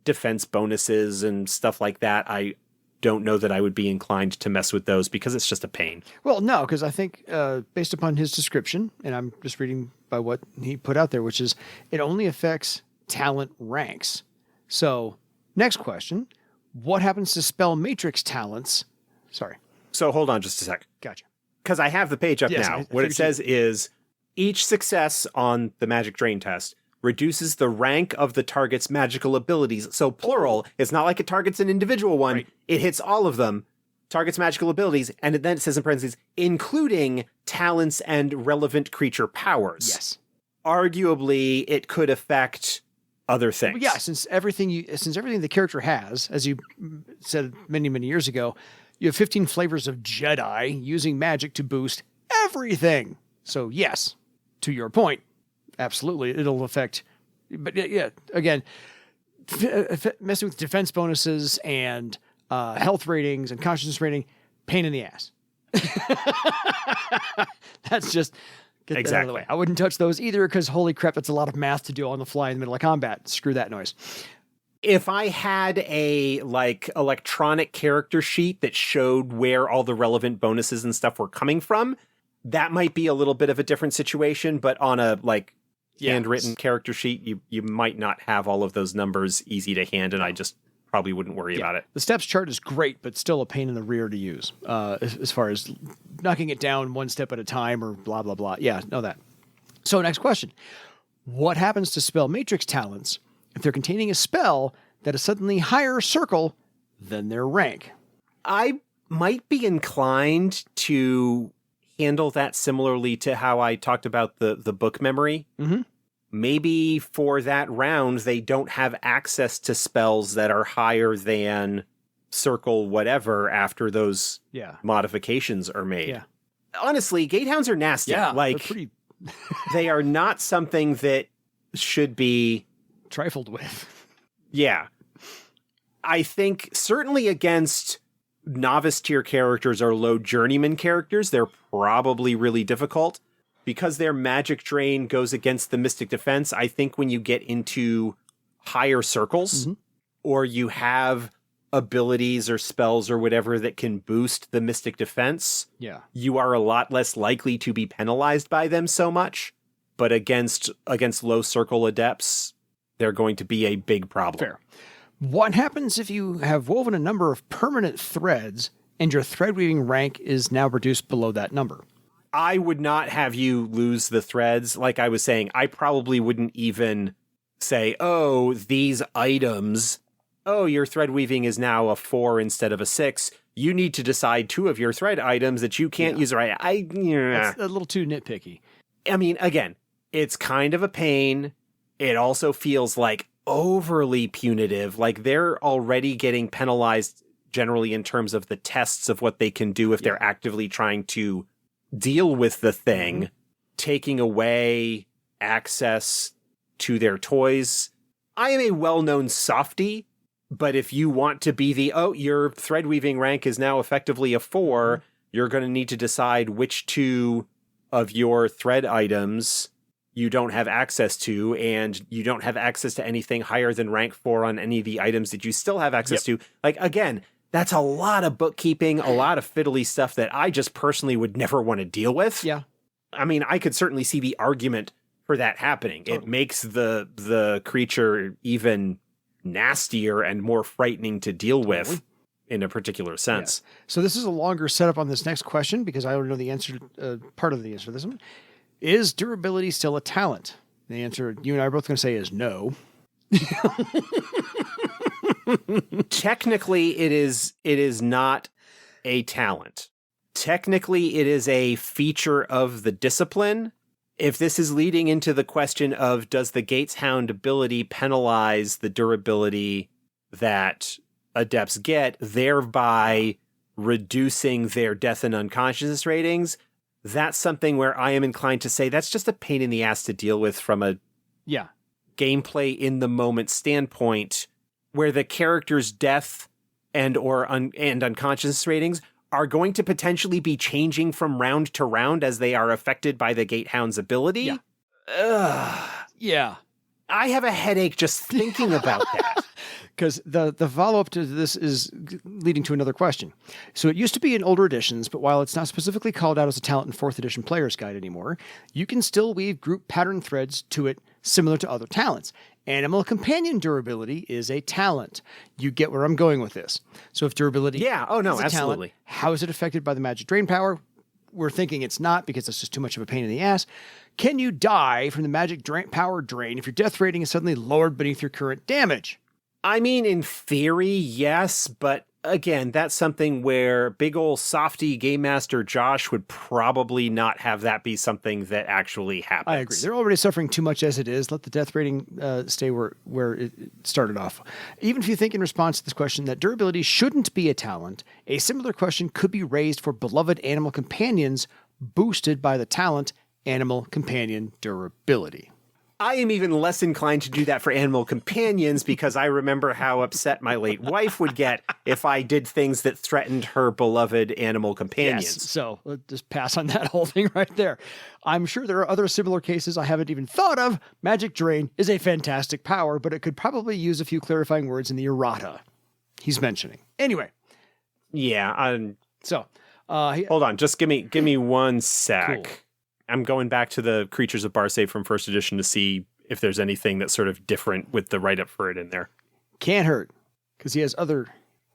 defense bonuses and stuff like that, I don't know that I would be inclined to mess with those because it's just a pain. Well, no, because I think based upon his description, and I'm just reading by what he put out there, which is it only affects talent ranks. So next question, what happens to spell matrix talents? Sorry. So hold on just a sec. Gotcha. Because I have the page up now. What it says is each success on the magic drain test reduces the rank of the target's magical abilities. So plural, it's not like it targets an individual one. Right. It hits all of them, targets magical abilities, and then it says in parentheses, including talents and relevant creature powers. Yes. Arguably, it could affect other things. Well, yeah, since everything the character has, as you said many, many years ago, you have 15 flavors of Jedi using magic to boost everything. So yes, to your point, absolutely, it'll affect. But yeah, again, messing with defense bonuses and health ratings and consciousness rating, pain in the ass. That's just get that out of the way. I wouldn't touch those either because holy crap, that's a lot of math to do on the fly in the middle of combat. Screw that noise. If I had a electronic character sheet that showed where all the relevant bonuses and stuff were coming from, that might be a little bit of a different situation, but on a handwritten character sheet, you might not have all of those numbers easy to hand, and I just probably wouldn't worry about it. The steps chart is great, but still a pain in the rear to use as far as knocking it down one step at a time or blah, blah, blah. Yeah, know that. So next question. What happens to spell matrix talents if they're containing a spell that is suddenly higher circle than their rank? I might be inclined to handle that similarly to how I talked about the book memory. Mm-hmm. Maybe for that round, they don't have access to spells that are higher than circle whatever after those modifications are made. Yeah. Honestly, gatehounds are nasty. Yeah, like, they're pretty... they are not something that should be trifled with. Yeah. I think certainly against novice tier characters or low journeyman characters, they're probably really difficult. Because their magic drain goes against the mystic defense, I think when you get into higher circles, or you have abilities or spells or whatever that can boost the mystic defense, you are a lot less likely to be penalized by them so much. But against low circle adepts, they're going to be a big problem. Fair. What happens if you have woven a number of permanent threads and your thread weaving rank is now reduced below that number? I would not have you lose the threads. Like I was saying, I probably wouldn't even say, oh, these items, oh, your thread weaving is now a 4 instead of a 6. You need to decide 2 of your thread items that you can't use right. That's a little too nitpicky. I mean, again, it's kind of a pain. It also feels like overly punitive. Like they're already getting penalized generally in terms of the tests of what they can do if they're actively trying to deal with the thing, taking away access to their toys. I am a well-known softie, but if you want to be your thread weaving rank is now effectively a 4, you're going to need to decide which 2 of your thread items you don't have access to, and you don't have access to anything higher than rank 4 on any of the items that you still have access to. Like, again, that's a lot of bookkeeping, a lot of fiddly stuff that I just personally would never want to deal with. Yeah. I mean, I could certainly see the argument for that happening. It makes the creature even nastier and more frightening to deal with in a particular sense. Yeah. So this is a longer setup on this next question because I already know the answer, part of the answer to this one. Is durability still a talent? The answer you and I are both going to say is no. Technically, it is not a talent. Technically, it is a feature of the discipline. If this is leading into the question of does the Gates Hound ability penalize the durability that adepts get, thereby reducing their death and unconsciousness ratings, that's something where I am inclined to say that's just a pain in the ass to deal with from a gameplay in the moment standpoint, where the character's death and unconscious ratings are going to potentially be changing from round to round as they are affected by the Gatehound's ability. Yeah. I have a headache just thinking about that. Because the follow-up to this is leading to another question. So it used to be in older editions, but while it's not specifically called out as a talent in 4th edition Player's Guide anymore, you can still weave group pattern threads to it similar to other talents. Animal companion durability is a talent. You get where I'm going with this. So if durability is a absolutely. talent, how is it affected by the magic drain power? We're thinking it's not because it's just too much of a pain in the ass. Can you die from the magic power drain if your death rating is suddenly lowered beneath your current damage? I mean, in theory, yes, but again, that's something where big ol' softy Game Master Josh would probably not have that be something that actually happens. I agree. They're already suffering too much as it is. Let the death rating stay where it started off. Even if you think in response to this question that durability shouldn't be a talent, a similar question could be raised for beloved animal companions boosted by the talent Animal Companion Durability. I am even less inclined to do that for animal companions because I remember how upset my late wife would get if I did things that threatened her beloved animal companions. Yes, so let's just pass on that whole thing right there. I'm sure there are other similar cases I haven't even thought of. Magic Drain is a fantastic power, but it could probably use a few clarifying words in the errata he's mentioning. Anyway. Yeah. Hold on. Just give me 1 sec. Cool. I'm going back to the Creatures of Barsay from 1st edition to see if there's anything that's sort of different with the write-up for it in there. Can't hurt, because he has other...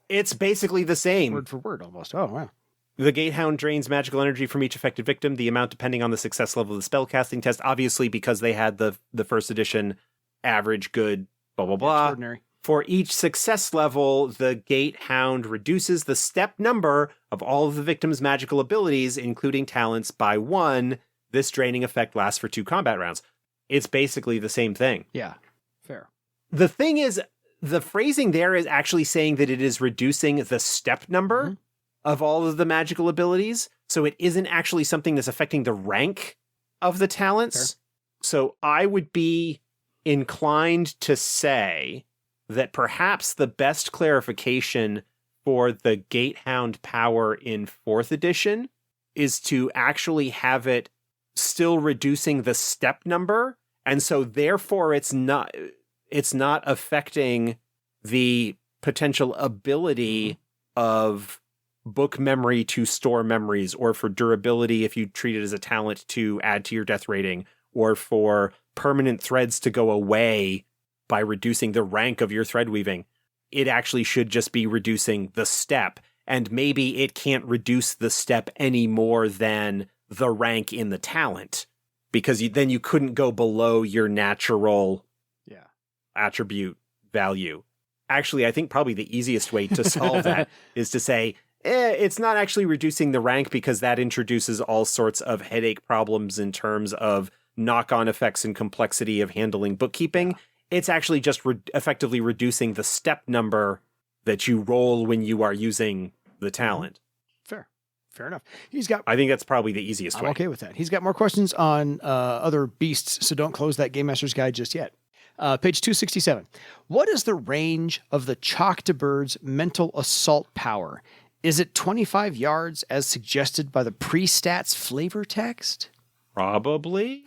It's basically the same. Word for word, almost. Oh, wow. The Gatehound drains magical energy from each affected victim, the amount depending on the success level of the spellcasting test, obviously because they had the 1st edition average, good, blah, blah, blah. Extraordinary. For each success level, the Gatehound reduces the step number of all of the victim's magical abilities, including talents, by 1. This draining effect lasts for 2 combat rounds. It's basically the same thing. Yeah, fair. The thing is, the phrasing there is actually saying that it is reducing the step number of all of the magical abilities. So it isn't actually something that's affecting the rank of the talents. Fair. So I would be inclined to say that perhaps the best clarification for the Gatehound power in 4th edition is to actually have it still reducing the step number, and so therefore it's not affecting the potential ability of book memory to store memories, or for durability if you treat it as a talent to add to your death rating, or for permanent threads to go away by reducing the rank of your thread weaving. It actually should just be reducing the step, and maybe it can't reduce the step any more than the rank in the talent, because then you couldn't go below your natural attribute value. Actually, I think probably the easiest way to solve that is to say, it's not actually reducing the rank, because that introduces all sorts of headache problems in terms of knock-on effects and complexity of handling bookkeeping. It's actually just effectively reducing the step number that you roll when you are using the talent. Fair enough. I think that's probably the easiest way. I'm okay with that. He's got more questions on other beasts, so don't close that Game Master's Guide just yet. Page 267. What is the range of the chakta bird's mental assault power? Is it 25 yards as suggested by the pre-stats flavor text? Probably.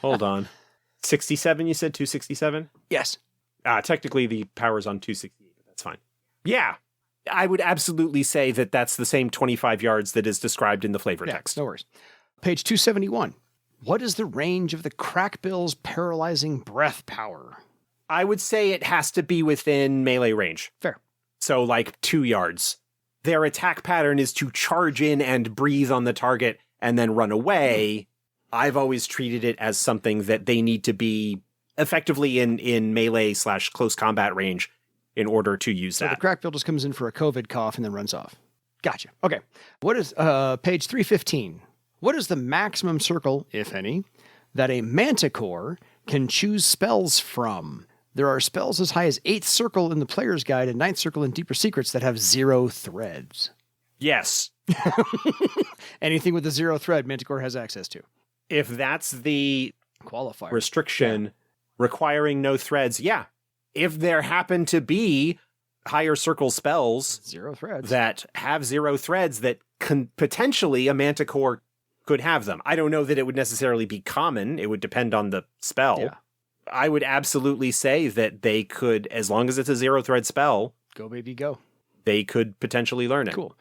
Hold on. 67, you said 267? Yes. Technically, the power's on 268, but that's fine. Yeah. I would absolutely say that that's the same 25 yards that is described in the flavor text. No worries. Page 271. What is the range of the crakbill's paralyzing breath power? I would say it has to be within melee range. Fair. So like 2 yards. Their attack pattern is to charge in and breathe on the target and then run away. I've always treated it as something that they need to be effectively in melee / close combat range in order to use that. So the crakbill just comes in for a COVID cough and then runs off. Gotcha. Okay. What is page 315? What is the maximum circle, if any, that a manticore can choose spells from? There are spells as high as 8th circle in the player's guide and 9th circle in Deeper Secrets that have 0 threads. Yes. Anything with a 0 thread, manticore has access to. If that's the qualifier restriction requiring no threads, if there happen to be higher circle spells 0 threads that have 0 threads that potentially a manticore could have them. I don't know that it would necessarily be common. It would depend on the spell. Yeah. I would absolutely say that they could, as long as it's a 0 thread spell, go baby go, they could potentially learn it. Cool.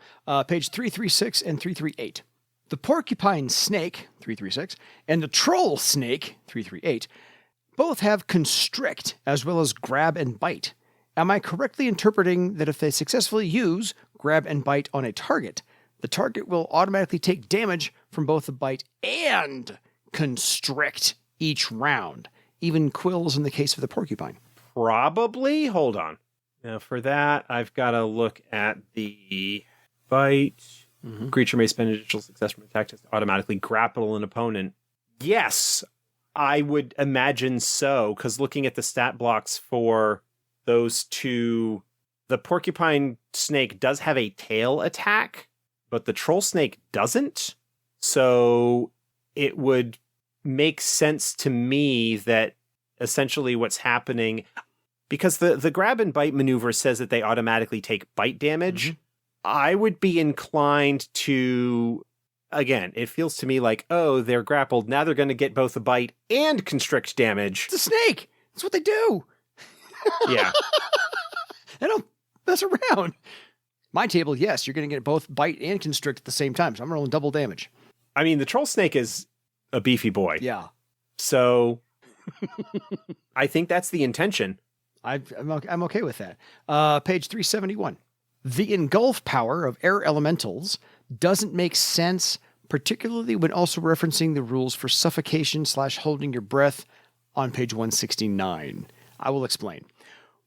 Page 336 and 338. The porcupine snake, 336, and the troll snake, 338, both have constrict as well as grab and bite. Am I correctly interpreting that if they successfully use grab and bite on a target, the target will automatically take damage from both the bite and constrict each round, even quills in the case of the porcupine? Probably. Hold on. Now for that, I've got to look at the bite. Mm-hmm. Creature may spend additional success from attack to automatically grapple an opponent. Yes, I would imagine so, because looking at the stat blocks for those two, the porcupine snake does have a tail attack, but the troll snake doesn't. So it would make sense to me that essentially what's happening, because the grab and bite maneuver says that they automatically take bite damage. Mm-hmm. I would be inclined to, again, it feels to me like, oh, they're grappled. Now they're going to get both a bite and constrict damage. It's a snake. That's what they do. Yeah. They don't mess around. My table, yes, you're going to get both bite and constrict at the same time. So I'm rolling double damage. I mean, the troll snake is a beefy boy. Yeah. So I think that's the intention. I'm okay with that. Page 371. The engulf power of air elementals doesn't make sense, particularly when also referencing the rules for suffocation / holding your breath on page 169. I will explain.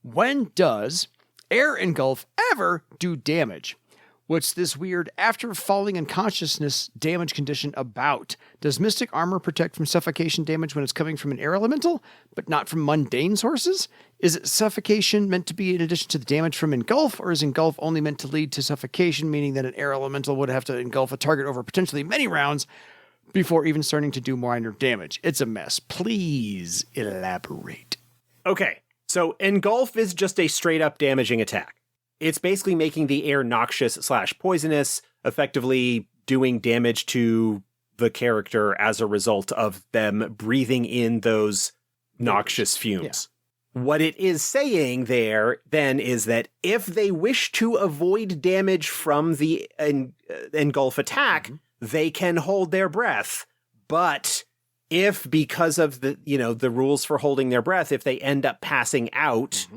When does air engulf ever do damage? What's this weird after falling unconsciousness damage condition about? Does mystic armor protect from suffocation damage when it's coming from an air elemental, but not from mundane sources? Is it suffocation meant to be in addition to the damage from engulf, or is engulf only meant to lead to suffocation, meaning that an air elemental would have to engulf a target over potentially many rounds before even starting to do minor damage. It's a mess. Please elaborate. Okay, so Engulf is just a straight up damaging attack. It's basically making the air noxious/poisonous, effectively doing damage to the character as a result of them breathing in those noxious fumes. Yeah. What it is saying there then is that if they wish to avoid damage from the Engulf attack, they can hold their breath. But if, because of the rules for holding their breath, if they end up passing out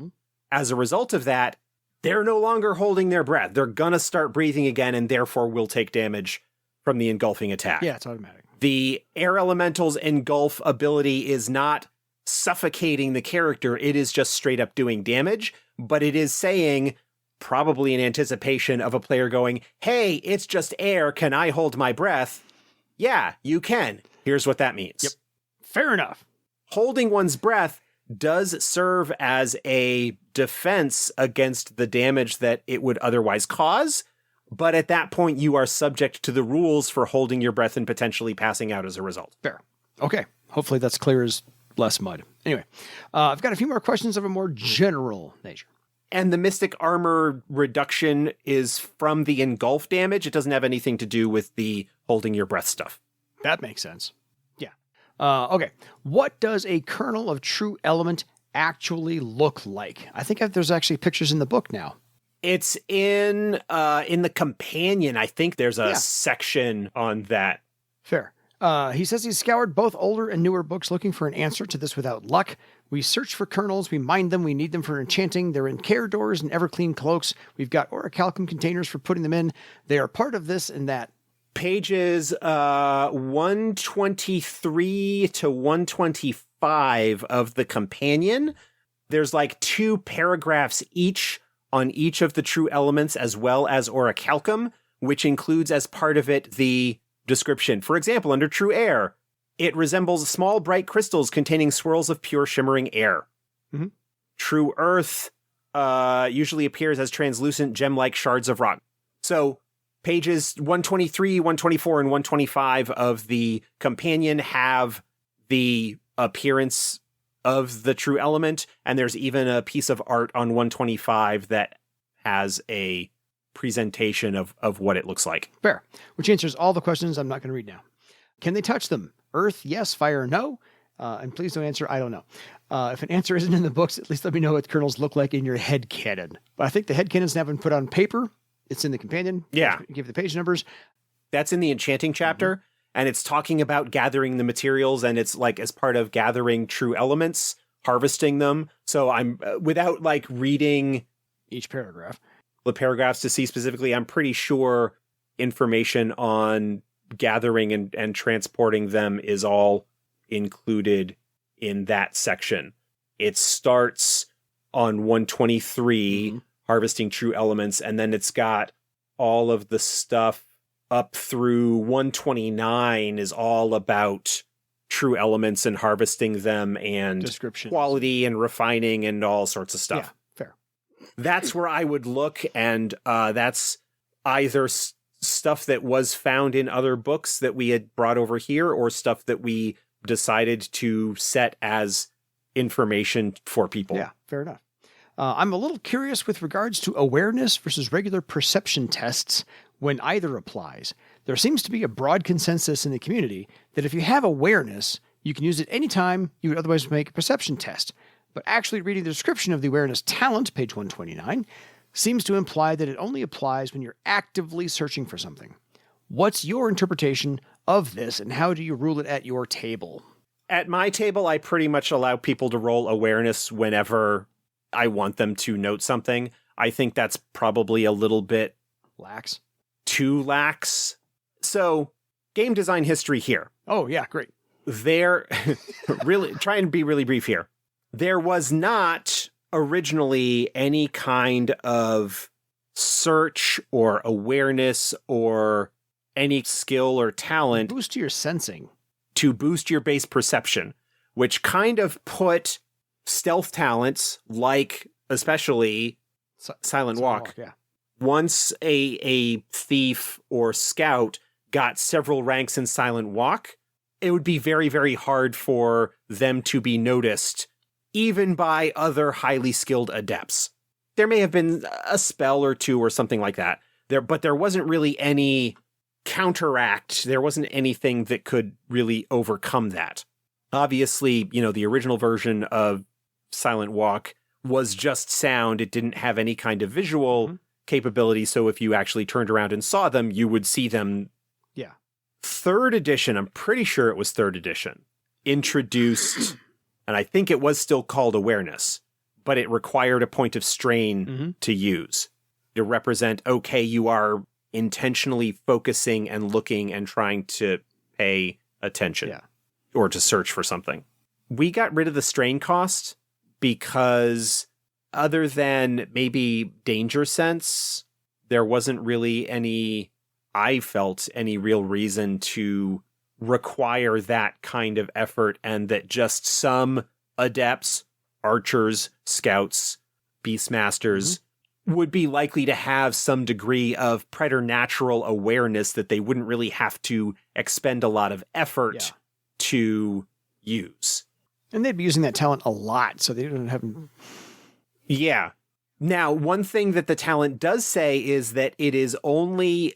as a result of that, they're no longer holding their breath. They're gonna start breathing again and therefore will take damage from the engulfing attack. Yeah, it's automatic. The air elemental's engulf ability is not suffocating the character. It is just straight up doing damage, but it is saying, probably in anticipation of a player going, hey, it's just air. Can I hold my breath? Yeah, you can. Here's what that means. Yep. Fair enough. Holding one's breath does serve as a defense against the damage that it would otherwise cause, but at that point you are subject to the rules for holding your breath and potentially passing out as a result. Fair. Okay. Hopefully that's clear as less mud. Anyway, I've got a few more questions of a more general nature. And the Mystic Armor reduction is from the engulf damage. It doesn't have anything to do with the holding your breath stuff. That makes sense. Yeah. Okay. What does a kernel of true element actually look like? I think there's actually pictures in the book now. It's in the companion. I think there's a section on that. Fair. He says he's scoured both older and newer books looking for an answer to this without luck. We search for kernels, we mine them, we need them for enchanting. They're in care doors and everclean cloaks. We've got orichalcum containers for putting them in. They are part of this and that. Pages 123 to 125 of the companion. There's like 2 paragraphs each on each of the true elements as well as orichalcum, which includes as part of it the description. For example, under true air, it resembles small bright crystals containing swirls of pure shimmering air. Mm-hmm. True earth usually appears as translucent gem-like shards of rock. So pages 123, 124, and 125 of the companion have the appearance of the true element, and there's even a piece of art on 125 that has a presentation of what it looks like. Fair. Which answers all the questions I'm not going to read now. Can they touch them? Earth, yes. Fire, no. And please don't answer, I don't know. If an answer isn't in the books, at least let me know what kernels look like in your head canon. But I think the head canon's now been put on paper. It's in the companion. Yeah. Give the page numbers. That's in the enchanting chapter, and it's talking about gathering the materials, and it's like as part of gathering true elements, harvesting them. So I'm, without like reading each paragraph, the paragraphs to see specifically, I'm pretty sure information on gathering and transporting them is all included in that section. It starts on 123, harvesting true elements, and then it's got all of the stuff up through 129 is all about true elements and harvesting them and description, quality and refining and all sorts of stuff. Yeah, fair. That's where I would look, and that's either stuff that was found in other books that we had brought over here or stuff that we decided to set as information for people. Yeah, fair enough. I'm a little curious with regards to awareness versus regular perception tests when either applies. There seems to be a broad consensus in the community that if you have awareness, you can use it anytime you would otherwise make a perception test. But actually reading the description of the awareness talent, page 129, seems to imply that it only applies when you're actively searching for something. What's your interpretation of this, and how do you rule it at your table? At my table, I pretty much allow people to roll awareness whenever I want them to note something. I think that's probably a little bit lax. Too lax. So, game design history here. Oh, yeah, great. There, really, try and be really brief here. There was not originally any kind of search or awareness or any skill or talent boost your sensing to boost your base perception, which kind of put stealth talents like especially Silent Walk. Yeah. Once a thief or scout got several ranks in Silent Walk, it would be very, very hard for them to be noticed, even by other highly skilled adepts. There may have been a spell or two or something like that, but there wasn't really any counteract. There wasn't anything that could really overcome that. Obviously, the original version of Silent Walk was just sound. It didn't have any kind of visual capability, so if you actually turned around and saw them, you would see them. Yeah. 3rd edition, I'm pretty sure it was 3rd edition, introduced, and I think it was still called awareness, but it required a point of strain to use to represent, okay, you are intentionally focusing and looking and trying to pay attention or to search for something. We got rid of the strain cost because other than maybe danger sense, there wasn't really I felt any real reason to require that kind of effort, and that just some adepts, archers, scouts, beastmasters would be likely to have some degree of preternatural awareness that they wouldn't really have to expend a lot of effort to use. And they'd be using that talent a lot, so they don't have... Yeah. Now, one thing that the talent does say is that it is only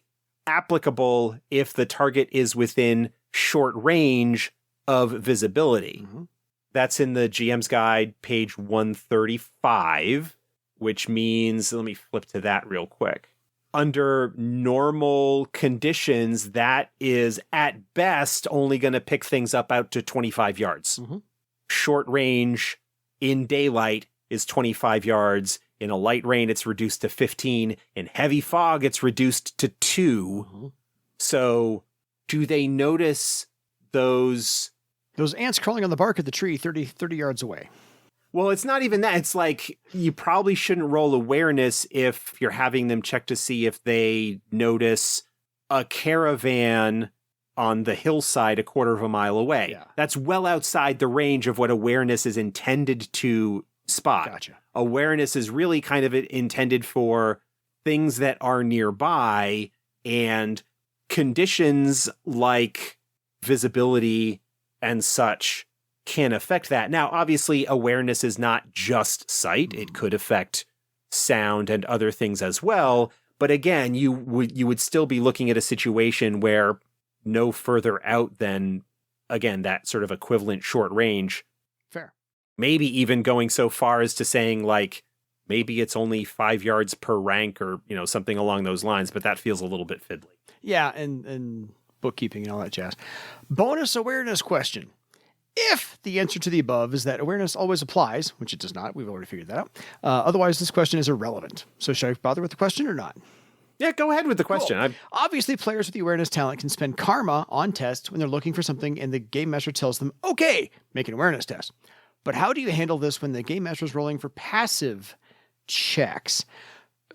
applicable if the target is within short range of visibility. That's in the GM's Guide, page 135, which means, let me flip to that real quick. Under normal conditions, that is at best only going to pick things up out to 25 yards. Short range in daylight is 25 yards. In a light rain, it's reduced to 15. In heavy fog, it's reduced to 2. So do they notice those ants crawling on the bark of the tree 30 yards away? Well, it's not even that. It's like you probably shouldn't roll awareness if you're having them check to see if they notice a caravan on the hillside 1/4 mile away. Yeah. That's well outside the range of what awareness is intended to spot. Gotcha. Awareness is really kind of intended for things that are nearby, and conditions like visibility and such can affect that. Now, obviously, awareness is not just sight. It could affect sound and other things as well. But again, you would still be looking at a situation where no further out than, again, that sort of equivalent short range. Fair. Maybe even going so far as to saying, like, maybe it's only 5 yards per rank or, something along those lines, but that feels a little bit fiddly. Yeah, and bookkeeping and all that jazz. Bonus awareness question. If the answer to the above is that awareness always applies, which it does not, we've already figured that out. Otherwise, this question is irrelevant. So should I bother with the question or not? Yeah, go ahead with the question. Cool. Obviously, players with the awareness talent can spend karma on tests when they're looking for something and the game master tells them, okay, make an awareness test. But how do you handle this when the game master is rolling for passive checks?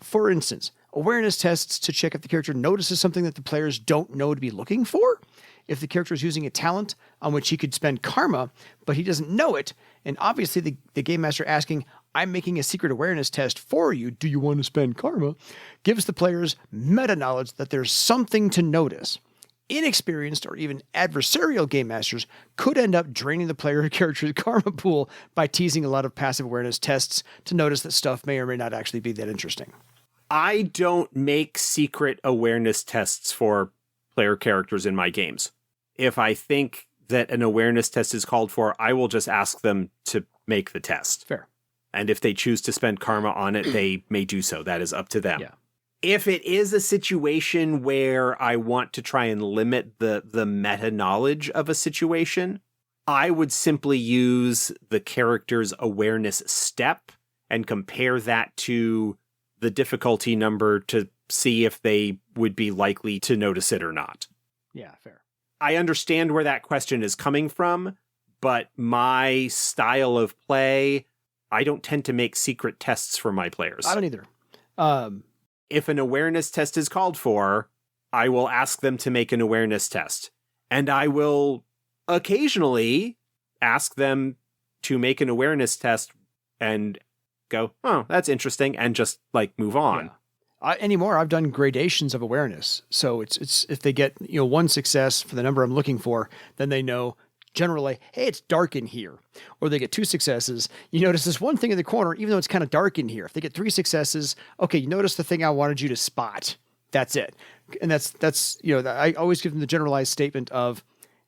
For instance, awareness tests to check if the character notices something that the players don't know to be looking for. If the character is using a talent on which he could spend karma, but he doesn't know it, and obviously the game master asking, I'm making a secret awareness test for you, do you want to spend karma, gives the players meta knowledge that there's something to notice. Inexperienced or even adversarial game masters could end up draining the player character's karma pool by teasing a lot of passive awareness tests to notice that stuff may or may not actually be that interesting. I don't make secret awareness tests for player characters in my games. If I think that an awareness test is called for, I will just ask them to make the test. Fair. And if they choose to spend karma on it, they may do so. That is up to them. Yeah. If it is a situation where I want to try and limit the meta knowledge of a situation, I would simply use the character's awareness step and compare that to the difficulty number to see if they would be likely to notice it or not. Yeah, fair. I understand where that question is coming from, but my style of play, I don't tend to make secret tests for my players. I don't either. If an awareness test is called for, I will ask them to make an awareness test. And I will occasionally ask them to make an awareness test and go, oh, that's interesting, and just, move on. Anymore, I've done gradations of awareness. So it's if they get, one success for the number I'm looking for, then they know generally, hey, it's dark in here. Or they get 2 successes. You notice this one thing in the corner, even though it's kind of dark in here. If they get 3 successes, okay, you notice the thing I wanted you to spot. That's it. And that's I always give them the generalized statement of,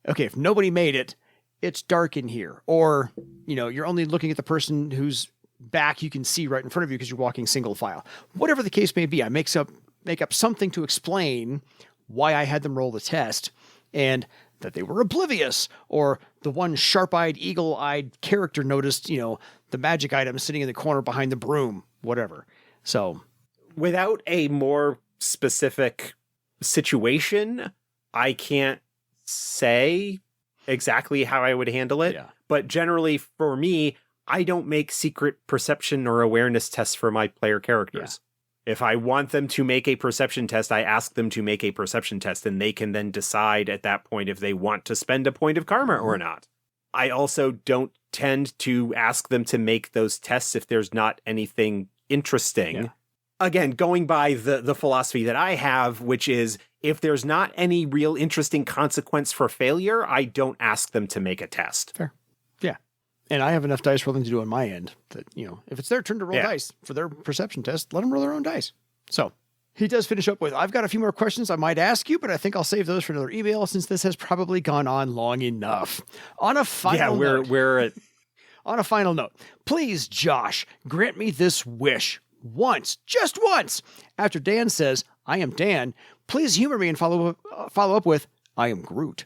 okay, if nobody made it, it's dark in here. Or, you're only looking at the person whose back you can see right in front of you because you're walking single file. Whatever the case may be, I make up something to explain why I had them roll the test and that they were oblivious, or the one sharp-eyed, eagle-eyed character noticed, the magic item sitting in the corner behind the broom, whatever. So without a more specific situation, I can't say exactly how I would handle it. Yeah. But generally for me, I don't make secret perception or awareness tests for my player characters. If I want them to make a perception test, I ask them to make a perception test, and they can then decide at that point if they want to spend a point of karma or not. I also don't tend to ask them to make those tests if there's not anything interesting. Yeah. Again, going by the philosophy that I have, which is if there's not any real interesting consequence for failure, I don't ask them to make a test. Fair. Yeah. And I have enough dice rolling to do on my end that, if it's their turn to roll dice for their perception test, let them roll their own dice. So he does finish up with, I've got a few more questions I might ask you, but I think I'll save those for another email since this has probably gone on long enough. On a final note. We're at... On a final note, please, Josh, grant me this wish. Once, just once. After Dan says, I am Dan, please humor me and follow up with, I am Groot.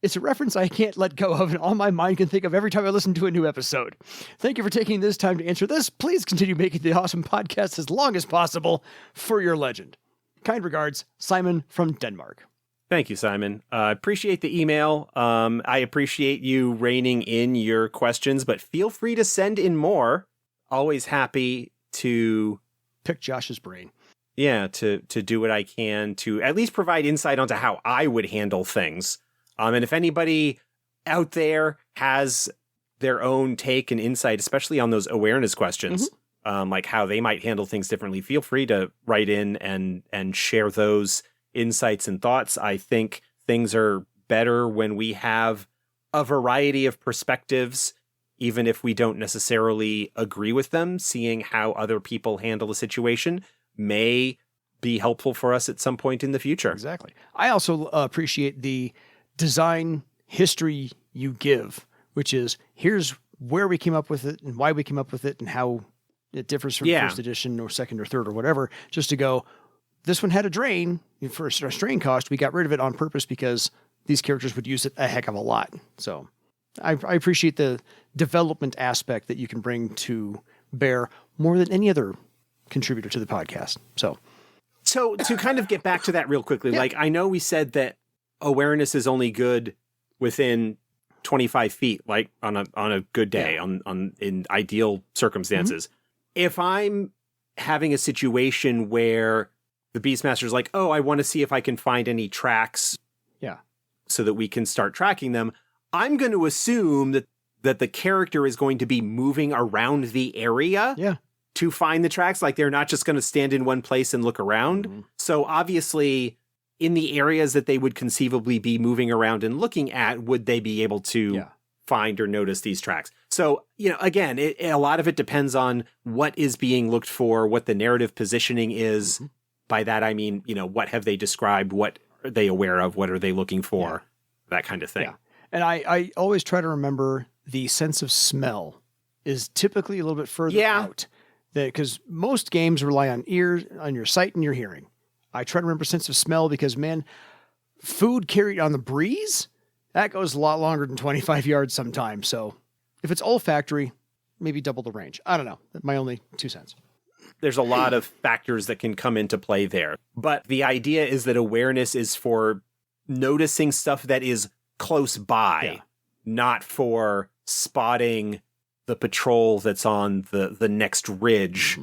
It's a reference I can't let go of, and all my mind can think of every time I listen to a new episode. Thank you for taking this time to answer this. Please continue making the awesome podcast as long as possible for your legend. Kind regards, Simon from Denmark. Thank you, Simon. I appreciate the email. I appreciate you reining in your questions, but feel free to send in more. Always happy to pick Josh's brain. Yeah, to do what I can to at least provide insight onto how I would handle things. And if anybody out there has their own take and insight, especially on those awareness questions, like how they might handle things differently, feel free to write in and share those insights and thoughts. I think things are better when we have a variety of perspectives, even if we don't necessarily agree with them. Seeing how other people handle a situation may be helpful for us at some point in the future. Exactly. I also appreciate the design history you give, which is here's where we came up with it and why we came up with it and how it differs from first edition or second or third or whatever, just to go, this one had a drain for a strain cost. We got rid of it on purpose because these characters would use it a heck of a lot. So I appreciate the development aspect that you can bring to bear more than any other contributor to the podcast. So to kind of get back to that real quickly, like I know we said that awareness is only good within 25 feet, like on a good day, on in ideal circumstances. If I'm having a situation where the Beastmaster's like, oh, I want to see if I can find any tracks so that we can start tracking them, I'm going to assume that the character is going to be moving around the area to find the tracks. Like they're not just going to stand in one place and look around. So obviously in the areas that they would conceivably be moving around and looking at, would they be able to find or notice these tracks? So, again, a lot of it depends on what is being looked for, what the narrative positioning is. By that, I mean, what have they described? What are they aware of? What are they looking for? That kind of thing. Yeah. And I always try to remember the sense of smell is typically a little bit further out. Because most games rely on ears, on your sight and your hearing. I try to remember sense of smell because, man, food carried on the breeze, that goes a lot longer than 25 yards sometimes. So if it's olfactory, maybe double the range. I don't know. My only 2 cents. There's a lot of factors that can come into play there. But the idea is that awareness is for noticing stuff that is close by, not for spotting the patrol that's on the next ridge.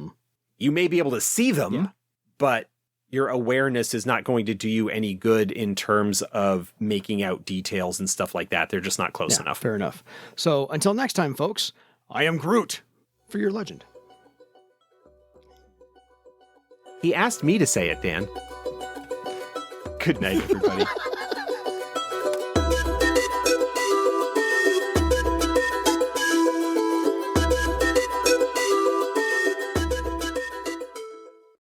You may be able to see them, but your awareness is not going to do you any good in terms of making out details and stuff like that. They're just not close enough. Fair enough. So until next time, folks, I am Groot for your legend. He asked me to say it, Dan. Good night, everybody.